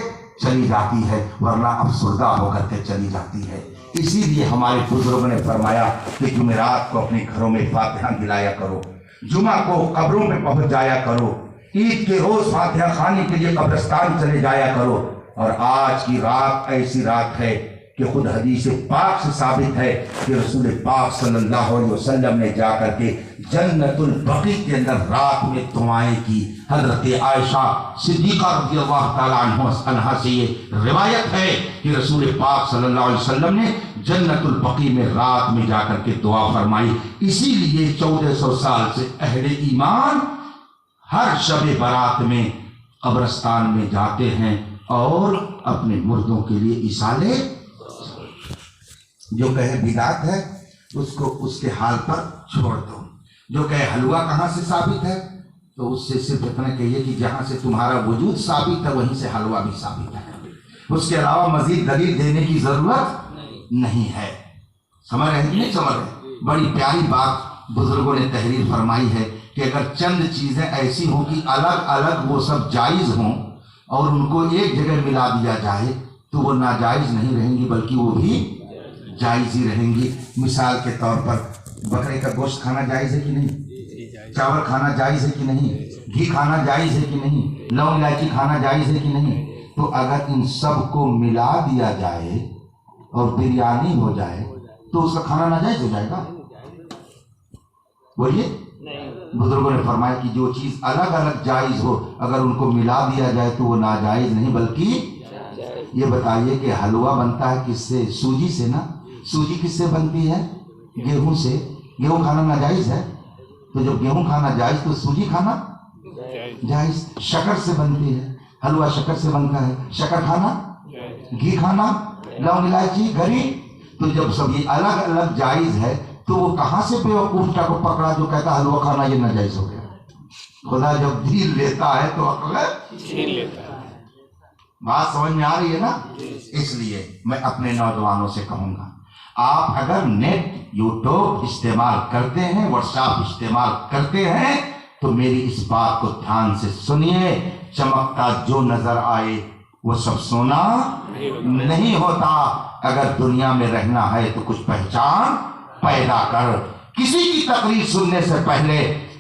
چلی جاتی ہے، ورنہ افسردہ ہو کر کے چلی جاتی ہے۔ اسی لیے ہمارے بزرگوں نے فرمایا کہ جمعرات کو اپنے گھروں میں فاتحہ گلایا کرو، جمعہ کو قبروں میں پہنچ جایا کرو، عید کے روز فاتحہ خوانی کے لیے قبرستان چلے جایا کرو۔ اور آج کی رات ایسی رات ہے کہ خود حدیث پاک سے ثابت ہے کہ رسول پاک صلی اللہ علیہ وسلم نے جا کر کے جنت البقیع کے اندر رات میں دعائیں کی۔ حضرت عائشہ صدیقہ رضی اللہ تعالیٰ عنہا سے یہ روایت ہے کہ رسول پاک صلی اللہ علیہ وسلم نے جنت البقیع میں رات میں جا کر کے دعا فرمائی۔ اسی لیے 1400 سال سے اہل ایمان ہر شب برات میں قبرستان میں جاتے ہیں اور اپنے مردوں کے لیے ایصال جو کہے بدعت ہے اس کو اس کے حال پر چھوڑ دو، جو کہے حلوہ کہاں سے ثابت ہے تو اس سے صرف اتنا کہیے کہ جہاں سے تمہارا وجود ثابت ہے وہیں سے حلوہ بھی ثابت ہے، اس کے علاوہ مزید دلیل دینے کی ضرورت نہیں ہے۔ سمجھ رہے ہیں کہ نہیں سمجھ رہے؟ بڑی پیاری بات بزرگوں نے تحریر فرمائی ہے کہ اگر چند چیزیں ایسی ہوں کہ الگ الگ وہ سب جائز ہوں اور ان کو ایک جگہ ملا دیا جائے تو وہ ناجائز نہیں رہیں گی بلکہ وہ بھی جائز ہی رہیں گی۔ مثال کے طور پر بکرے کا گوشت کھانا جائز ہے کہ نہیں؟ چاول کھانا جائز ہے کہ نہیں؟ گھی کھانا جائز ہے کہ نہیں؟ لونگ الائچی کھانا جائز ہے کہ نہیں؟ تو اگر ان سب کو ملا دیا جائے اور بریانی ہو جائے تو اس کا کھانا ناجائز ہو جائے گا؟ بولیے۔ بزرگوں نے فرمایا کہ جو چیز الگ الگ جائز ہو اگر ان کو ملا دیا جائے تو وہ ناجائز نہیں بلکہ یہ بتائیے کہ حلوہ بنتا ہے کس سے؟ سوجی سے نا۔ سوجی کس سے بنتی ہے؟ گیہوں سے۔ گیہوں کھانا ناجائز ہے، تو جب گیہوں کھانا جائز تو سوجی کھانا جائز۔ شکر سے بنتی ہے، حلوہ شکر سے بنتا ہے، شکر کھانا، گھی کھانا، لونگ الائچی، گری، تو جب سب یہ الگ الگ جائز ہے تو وہ کہاں سے بیوقوف کو پکڑا جو کہتا حلوہ کھانا یہ ناجائز ہو گیا؟ خدا جب دین لیتا ہے تو عقل چھین لیتا ہے۔ بات سمجھ میں آ رہی ہے نا؟ اس لیے میں اپنے نوجوانوں سے کہوں گا، آپ اگر نیٹ یوٹیوب استعمال کرتے ہیں، واٹس ایپ استعمال کرتے ہیں تو میری اس بات کو دھیان سے سنیے، چمکتا جو نظر آئے وہ سب سونا نہیں ہوتا۔ اگر دنیا میں رہنا ہے تو کچھ پہچان پیدا کر۔ کسی کی تقریر سننے سے پہلے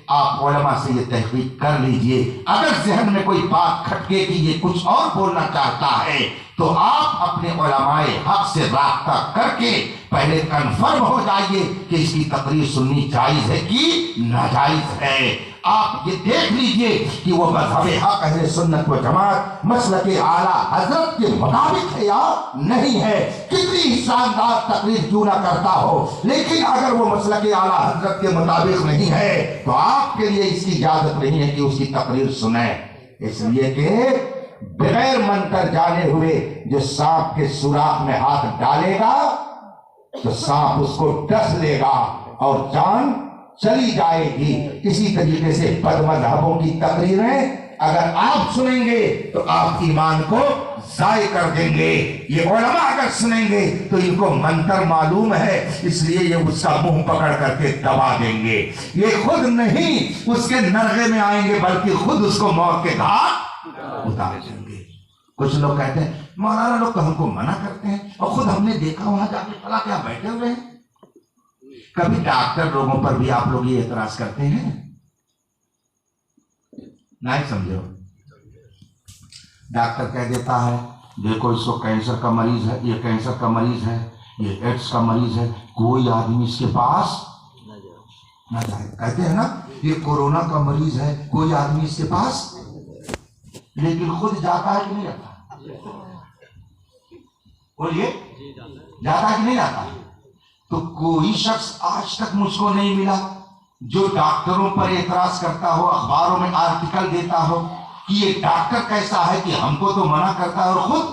آپ علماء سے یہ تحقیق کر لیجئے، اگر ذہن میں کوئی بات کھٹکے کہ یہ کچھ اور بولنا چاہتا ہے تو آپ اپنے علماء حق سے رابطہ کر کے پہلے کنفرم ہو جائیے کہ اس کی تقریر سننی جائز ہے کہ ناجائز ہے۔ آپ یہ دیکھ لیجئے کہ وہ مذہب حق اہل سنت و جماعت مسلک اعلیٰ حضرت کے مطابق ہے یا نہیں ہے۔ کتنی شاندار تقریر کیوں نہ کرتا ہو، لیکن اگر وہ مسلک اعلیٰ حضرت کے مطابق نہیں ہے تو آپ کے لیے اس کی اجازت نہیں ہے کہ اس کی تقریر سنیں، اس لیے کہ بغیر منتر جانے ہوئے جو سانپ کے سوراخ میں ہاتھ ڈالے گا تو سانپ اس کو ڈس لے گا اور جان چلی جائے گی۔ اسی طریقے سے بد مذہبوں کی تقریریں اگر آپ سنیں گے تو آپ ایمان کو ضائع کر دیں گے۔ یہ علماء اگر سنیں گے تو ان کو منتر معلوم ہے، اس لیے یہ اس کا منہ پکڑ کر کے دبا دیں گے۔ یہ خود نہیں اس کے نرغے میں آئیں گے بلکہ خود اس کو موت کے گھاٹ اتار دیں گے۔ کچھ لوگ کہتے ہیں مولانا لوگ تو ہم کو منع کرتے ہیں اور خود ہم نے دیکھا وہاں جا کے پلا کیا بیٹھے ہوئے ہیں۔ کبھی ڈاکٹر لوگوں پر بھی آپ لوگ یہ اعتراض کرتے ہیں؟ نہیں سمجھو، ڈاکٹر کہہ دیتا ہے دیکھو اس کو کینسر کا مریض ہے، یہ کینسر کا مریض ہے، یہ ایڈس کا مریض ہے، کوئی آدمی اس کے پاس نہ جائے۔ کہتے ہیں نا یہ کورونا کا مریض ہے، کوئی آدمی اس کے پاس، لیکن خود جاتا ہے کہ نہیں جاتا؟ بولیے، جاتا ہے کہ نہیں جاتا؟ تو کوئی شخص آج تک مجھ کو نہیں ملا جو ڈاکٹروں پر اعتراض کرتا ہو، اخباروں میں آرٹیکل دیتا ہو کہ یہ ڈاکٹر کیسا ہے کہ ہم کو تو منع کرتا ہے اور خود۔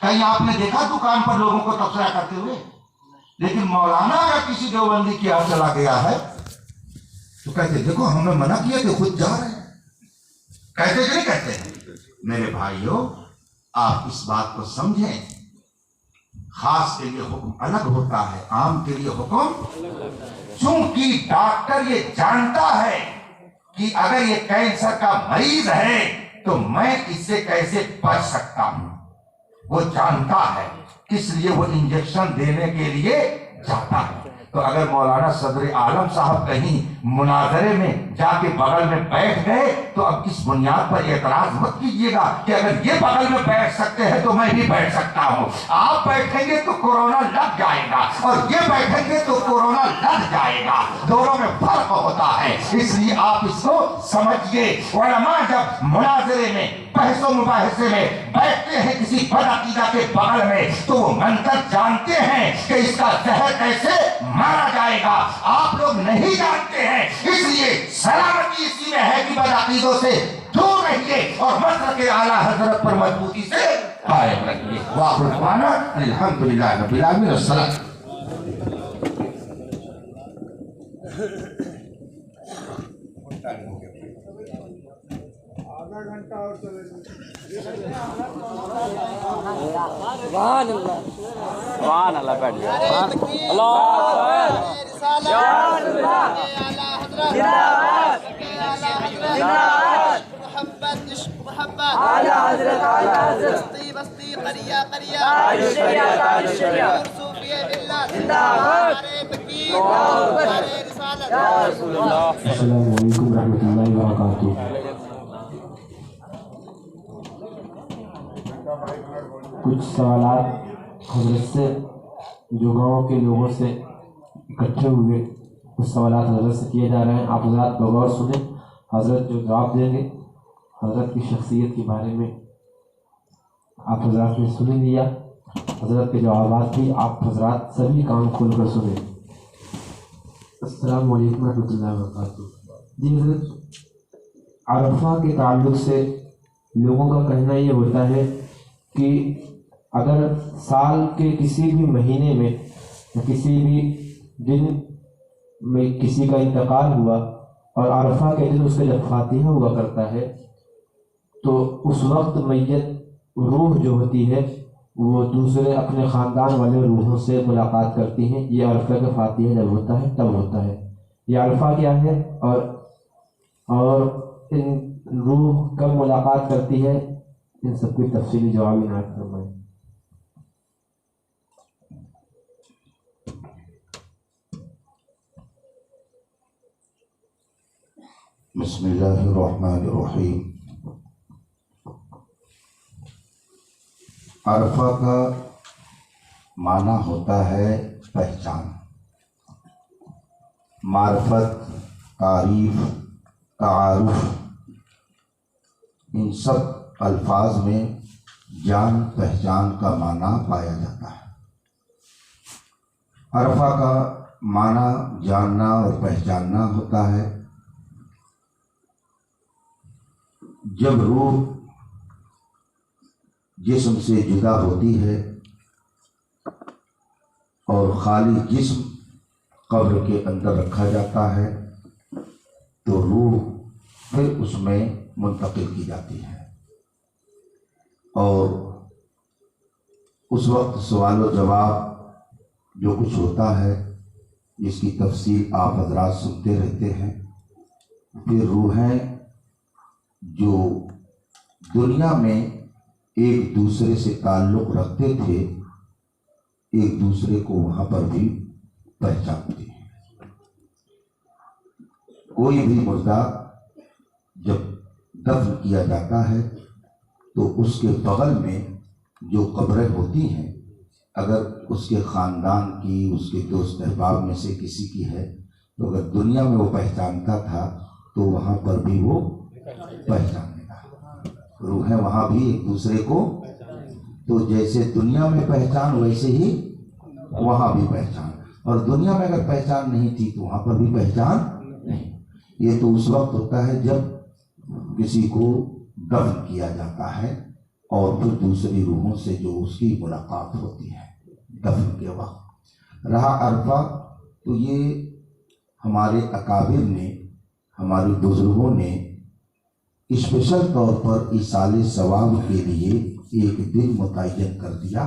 کہیں آپ نے دیکھا دکان پر لوگوں کو تبصرہ کرتے ہوئے؟ لیکن مولانا اگر کسی دیوبندی کی یہاں چلا گیا ہے تو کہتے دیکھو ہم نے منع کیا کہ خود جا رہے ہیں۔ کہتے کہ نہیں کہتے ہیں؟ میرے بھائیوں، آپ اس بات کو سمجھیں، خاص کے لیے حکم الگ ہوتا ہے، عام کے لیے حکم، چونکہ ڈاکٹر یہ جانتا ہے کہ اگر یہ کینسر کا مریض ہے تو میں اس سے کیسے بچ سکتا ہوں، وہ جانتا ہے، اس لیے وہ انجیکشن دینے کے لیے جاتا ہے۔ تو اگر مولانا صدر عالم صاحب کہیں مناظرے میں جا کے بغل میں بیٹھ گئے تو اب اس بنیاد پر اعتراض مت کیجیے گا کہ اگر یہ بغل میں بیٹھ سکتے ہیں تو میں بھی بیٹھ سکتا ہوں۔ آپ بیٹھیں گے تو کورونا لگ جائے گا اور یہ بیٹھیں گے تو کورونا لگ جائے گا، دونوں میں فرق ہوتا ہے، اس لیے آپ اس کو سمجھیے۔ علماء جب مناظرے میں بحث و مباحثے میں بیٹھتے ہیں کسی بدعقیدہ کے بغل میں تو وہ منطق جانتے ہیں کہ اس کا زہر کیسے مارا جائے گا، آپ لوگ نہیں جانتے ہیں، اس لیے سلامتی اسی میں ہے کہ بدعقیدوں سے دور رہیے اور مسلک اعلیٰ حضرت پر مضبوطی سے قائم رہیے۔ وآخر دعوانا الحمدللہ رب العالمین۔ السلام سبحان اللہ بیٹھ گیا محبت عشق محبت اعلی حضرت بستی بستی قریہ قریہ صوفیہ ملت زندہ باد فقیر رسالت۔ السلام علیکم ورحمۃ اللہ وبرکاتہ۔ کچھ سوالات حضرت سے جو گاؤں کے لوگوں سے اکٹھے ہوئے، کچھ سوالات حضرت سے کیے جا رہے ہیں، آپ حضرات بغور سنیں، حضرت جو جواب دیں گے حضرت کی شخصیت کے بارے میں آپ حضرات نے سن لیا، حضرت کے جوابات بھی آپ حضرات سبھی کان کھول کر سنیں۔ السلام علیکم ورحمۃ اللہ وبرکاتہ۔ جی حضرت، عرفہ کے تعلق سے لوگوں کا کہنا یہ ہوتا ہے کہ اگر سال کے کسی بھی مہینے میں یا کسی بھی دن میں کسی کا انتقال ہوا اور عرفہ کے دن اس کا جب فاتحہ ہوا کرتا ہے تو اس وقت میت روح جو ہوتی ہے وہ دوسرے اپنے خاندان والے روحوں سے ملاقات کرتی ہیں۔ یہ عرفہ کا فاتحہ جب ہوتا ہے تب ہوتا ہے۔ یہ عرفہ کیا ہے اور ان روح کب ملاقات کرتی ہے، ان سب کی تفصیلی جواب عنایت فرمائیں۔ بسم اللہ الرحمن الرحیم۔ عرفہ کا معنی ہوتا ہے پہچان، معرفت، تعریف، تعارف، ان سب الفاظ میں جان پہچان کا معنی پایا جاتا ہے۔ عرفہ کا معنی جاننا اور پہچاننا ہوتا ہے۔ جب روح جسم سے جدا ہوتی ہے اور خالی جسم قبر کے اندر رکھا جاتا ہے تو روح پھر اس میں منتقل کی جاتی ہے، اور اس وقت سوال و جواب جو کچھ ہوتا ہے جس کی تفصیل آپ حضرات سنتے رہتے ہیں۔ پھر روحیں جو دنیا میں ایک دوسرے سے تعلق رکھتے تھے ایک دوسرے کو وہاں پر بھی پہچانتے ہیں۔ کوئی بھی مردہ جب دفن کیا جاتا ہے تو اس کے بغل میں جو قبریں ہوتی ہیں، اگر اس کے خاندان کی، اس کے دوست احباب میں سے کسی کی ہے تو اگر دنیا میں وہ پہچانتا تھا تو وہاں پر بھی وہ پہچانے گا۔ روحیں وہاں بھی ایک دوسرے کو، تو جیسے دنیا میں پہچان ویسے ہی وہاں بھی پہچان، اور دنیا میں اگر پہچان نہیں تھی تو وہاں پر بھی پہچان نہیں۔ یہ تو اس وقت ہوتا ہے جب کسی کو دفن کیا جاتا ہے اور پھر دوسری روحوں سے جو اس کی ملاقات ہوتی ہے دفن کے وقت۔ رہا عرفہ، تو یہ ہمارے اکابر نے، ہمارے بزرگوں نے اسپیشل طور پر ایصال ثواب کے لیے ایک دن متعین کر دیا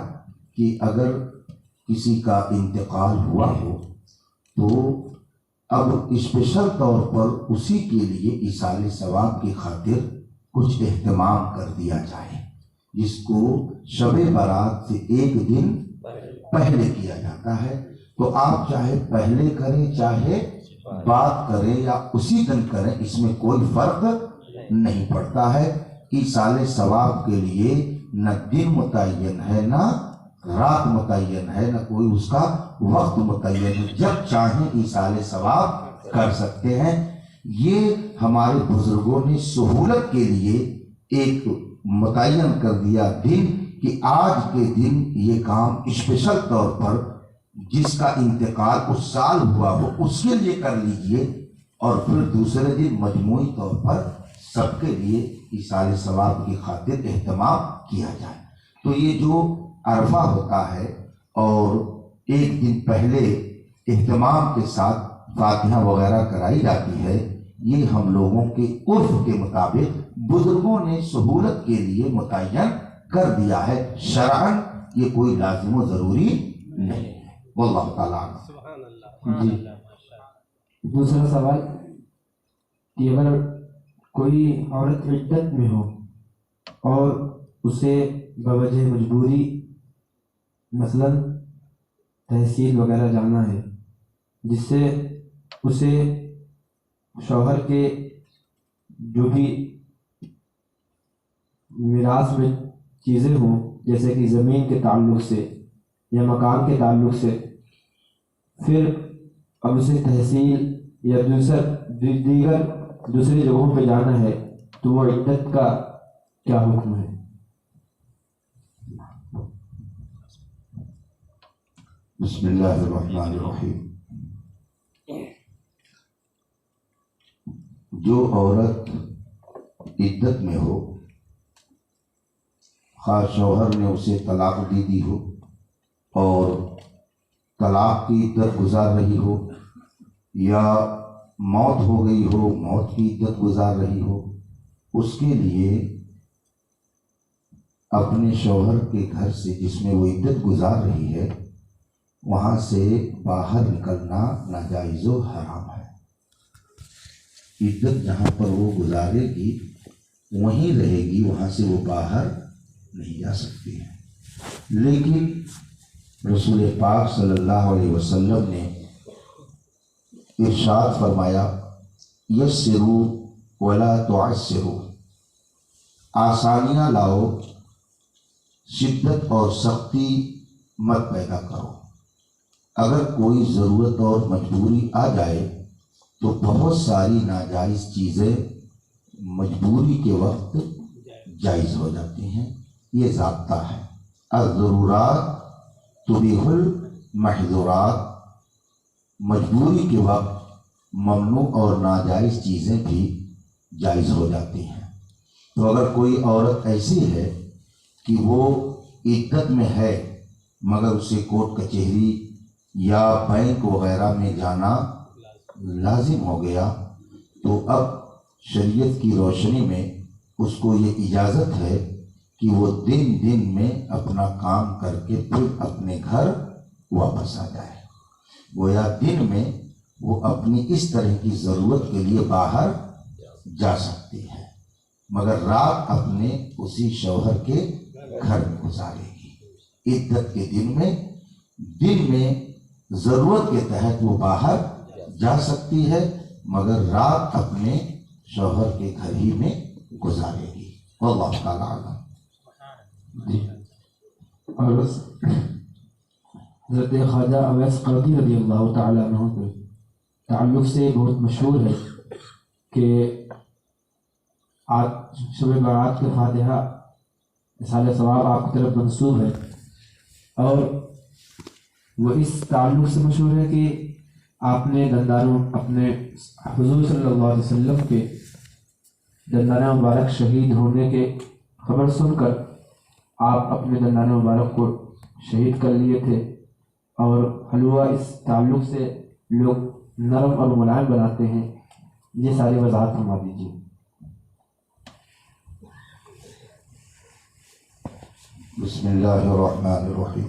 کہ اگر کسی کا انتقال ہوا ہو تو اب اسپیشل طور پر اسی کے لیے ایصال ثواب کی خاطر کچھ اہتمام کر دیا جائے، جس کو شب برات سے ایک دن پہلے کیا جاتا ہے۔ تو آپ چاہے پہلے کریں چاہے بات کریں یا اسی دن کریں، اس میں کوئی فرق نہیں پڑتا ہے۔ ایصال ثواب کے لیے نہ دن متعین ہے، نہ رات متعین ہے، نہ کوئی اس کا وقت متعین ہے، جب چاہیں ایصال ثواب کر سکتے ہیں۔ یہ ہمارے بزرگوں نے سہولت کے لیے ایک متعین کر دیا دن کہ آج کے دن یہ کام اسپیشل طور پر جس کا انتقال اس سال ہوا ہو اس کے لیے کر لیجئے، اور پھر دوسرے دن مجموعی طور پر سب کے لیے ایصال ثواب کی خاطر اہتمام کیا جائے۔ تو یہ جو عرفہ ہوتا ہے اور ایک دن پہلے اہتمام کے ساتھ فاتحہ وغیرہ کرائی جاتی ہے، یہ ہم لوگوں کے عرف کے مطابق بزرگوں نے سہولت کے لیے متعین کر دیا ہے، شرعاً یہ کوئی لازم و ضروری نہیں ہے۔ واللہ تعالیٰ عنہ۔ جی دوسرا سوال کہ اگر کوئی عورت عدت میں ہو اور اسے بوجہ مجبوری مثلاً تحصیل وغیرہ جانا ہے، جس سے اسے شوہر کے جو بھی میراث میں چیزیں ہوں جیسے کہ زمین کے تعلق سے یا مکان کے تعلق سے، پھر اب اسے تحصیل یا دیگر دوسری جگہوں پہ جانا ہے، تو وہ عدت کا کیا حکم ہے؟ بسم اللہ الرحمن الرحیم۔ جو عورت عدت میں ہو، خواہ شوہر نے اسے طلاق دے دی ہو اور طلاق کی عدت گزار رہی ہو، یا موت ہو گئی ہو، موت کی عدت گزار رہی ہو، اس کے لیے اپنے شوہر کے گھر سے جس میں وہ عدت گزار رہی ہے وہاں سے باہر نکلنا ناجائز و حرام ہے۔ عدت جہاں پر وہ گزارے گی وہیں رہے گی، وہاں سے وہ باہر نہیں جا سکتی ہے۔ لیکن رسول پاک صلی اللہ علیہ وسلم نے ارشاد فرمایا، یسروا ولا تعسروا، آسانیاں لاؤ، شدت اور سختی مت پیدا کرو۔ اگر کوئی ضرورت اور مجبوری آ جائے تو بہت ساری ناجائز چیزیں مجبوری کے وقت جائز ہو جاتی ہیں، یہ ضابطہ ہے۔ الضرورات تبیح المحظورات، مجبوری کے وقت ممنوع اور ناجائز چیزیں بھی جائز ہو جاتی ہیں۔ تو اگر کوئی عورت ایسی ہے کہ وہ عدت میں ہے مگر اسے کورٹ کچہری یا بینک وغیرہ میں جانا لازم ہو گیا، تو اب شریعت کی روشنی میں اس کو یہ اجازت ہے کہ وہ دن میں اپنا کام کر کے پھر اپنے گھر واپس آ جائے۔ گویا دن میں وہ اپنی اس طرح کی ضرورت کے لیے باہر جا سکتی ہے، مگر رات اپنے اسی شوہر کے گھر میں گزارے گی۔ عدت کے دن میں ضرورت کے تحت وہ باہر جا سکتی ہے، مگر رات اپنے شوہر کے گھر ہی میں گزارے گی۔ واللہ تعالیٰ عنہ۔ اور حضرت خواجہ اویس قرضی رضی اللہ تعالیٰ عنہ کے تعلق سے بہت مشہور ہے کہ آج شب برات کے فاتحہ ایصال ثواب آپ کی طرف منسوب ہے، اور وہ اس تعلق سے مشہور ہے کہ آپ نے دندانوں اپنے حضور صلی اللہ علیہ وسلم کے دندانہ مبارک شہید ہونے کے خبر سن کر آپ اپنے دندانہ مبارک کو شہید کر لیے تھے، اور حلوہ اس تعلق سے لوگ نرم اور ملائم بناتے ہیں۔ یہ ساری وضاحت فرما دیجیے۔ بسم اللہ الرحمن الرحیم۔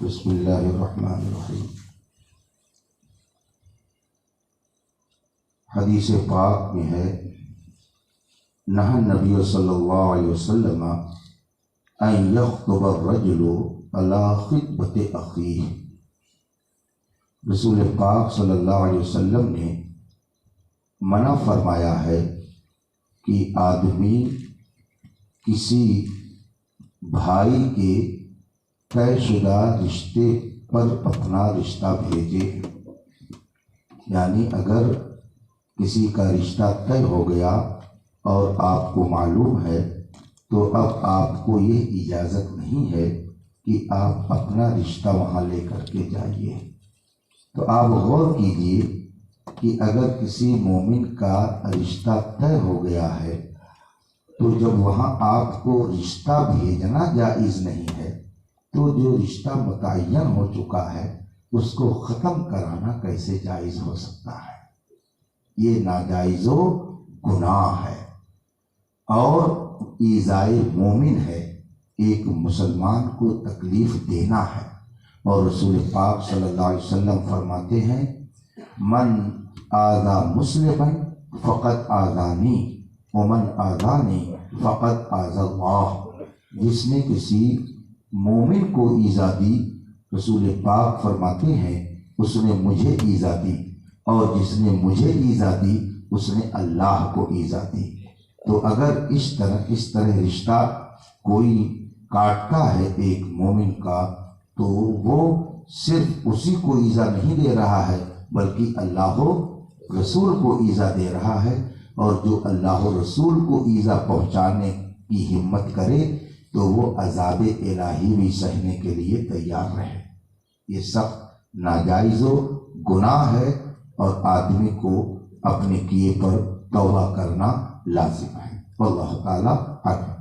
بسم اللہ الرحمن الرحیم۔ حدیث پاک میں ہے نہى النبی صلی اللہ علیہ وسلم ان یخطب الرجل علی خطبۃ اخیہ۔ رسول پاک صلی اللہ علیہ وسلم نے منع فرمایا ہے کہ آدمی کسی بھائی کے طے شدہ رشتے پر اپنا رشتہ بھیجے، یعنی اگر کسی کا رشتہ طے ہو گیا اور آپ کو معلوم ہے تو اب آپ کو یہ اجازت نہیں ہے کہ آپ اپنا رشتہ وہاں لے کر کے جائیے۔ تو آپ غور کیجئے کہ اگر کسی مومن کا رشتہ طے ہو گیا ہے تو جب وہاں آپ کو رشتہ بھیجنا جائز نہیں ہے تو جو رشتہ متعین ہو چکا ہے اس کو ختم کرانا کیسے جائز ہو سکتا ہے؟ یہ ناجائز و گناہ ہے اور ایذائے مومن ہے، ایک مسلمان کو تکلیف دینا ہے۔ اور رسول پاک صلی اللہ علیہ وسلم فرماتے ہیں من آذا مسلما فقد آذانی ومن آذانی فقد آذى اللہ۔ جس نے کسی مومن کو ایذا دی، رسول پاک فرماتے ہیں اس نے مجھے ایذا دی، اور جس نے مجھے ایذا دی اس نے اللہ کو ایذا دی۔ تو اگر اس طرح رشتہ کوئی کاٹتا ہے ایک مومن کا تو وہ صرف اسی کو ایذا نہیں دے رہا ہے بلکہ اللہ و رسول کو ایذا دے رہا ہے، اور جو اللہ و رسول کو ایذا پہنچانے کی ہمت کرے تو وہ عذاب الہی بھی سہنے کے لیے تیار رہے۔ یہ سخت ناجائز و گناہ ہے اور آدمی کو اپنے کیے پر توبہ کرنا لازم ہے۔ واللہ تعالی اعلم۔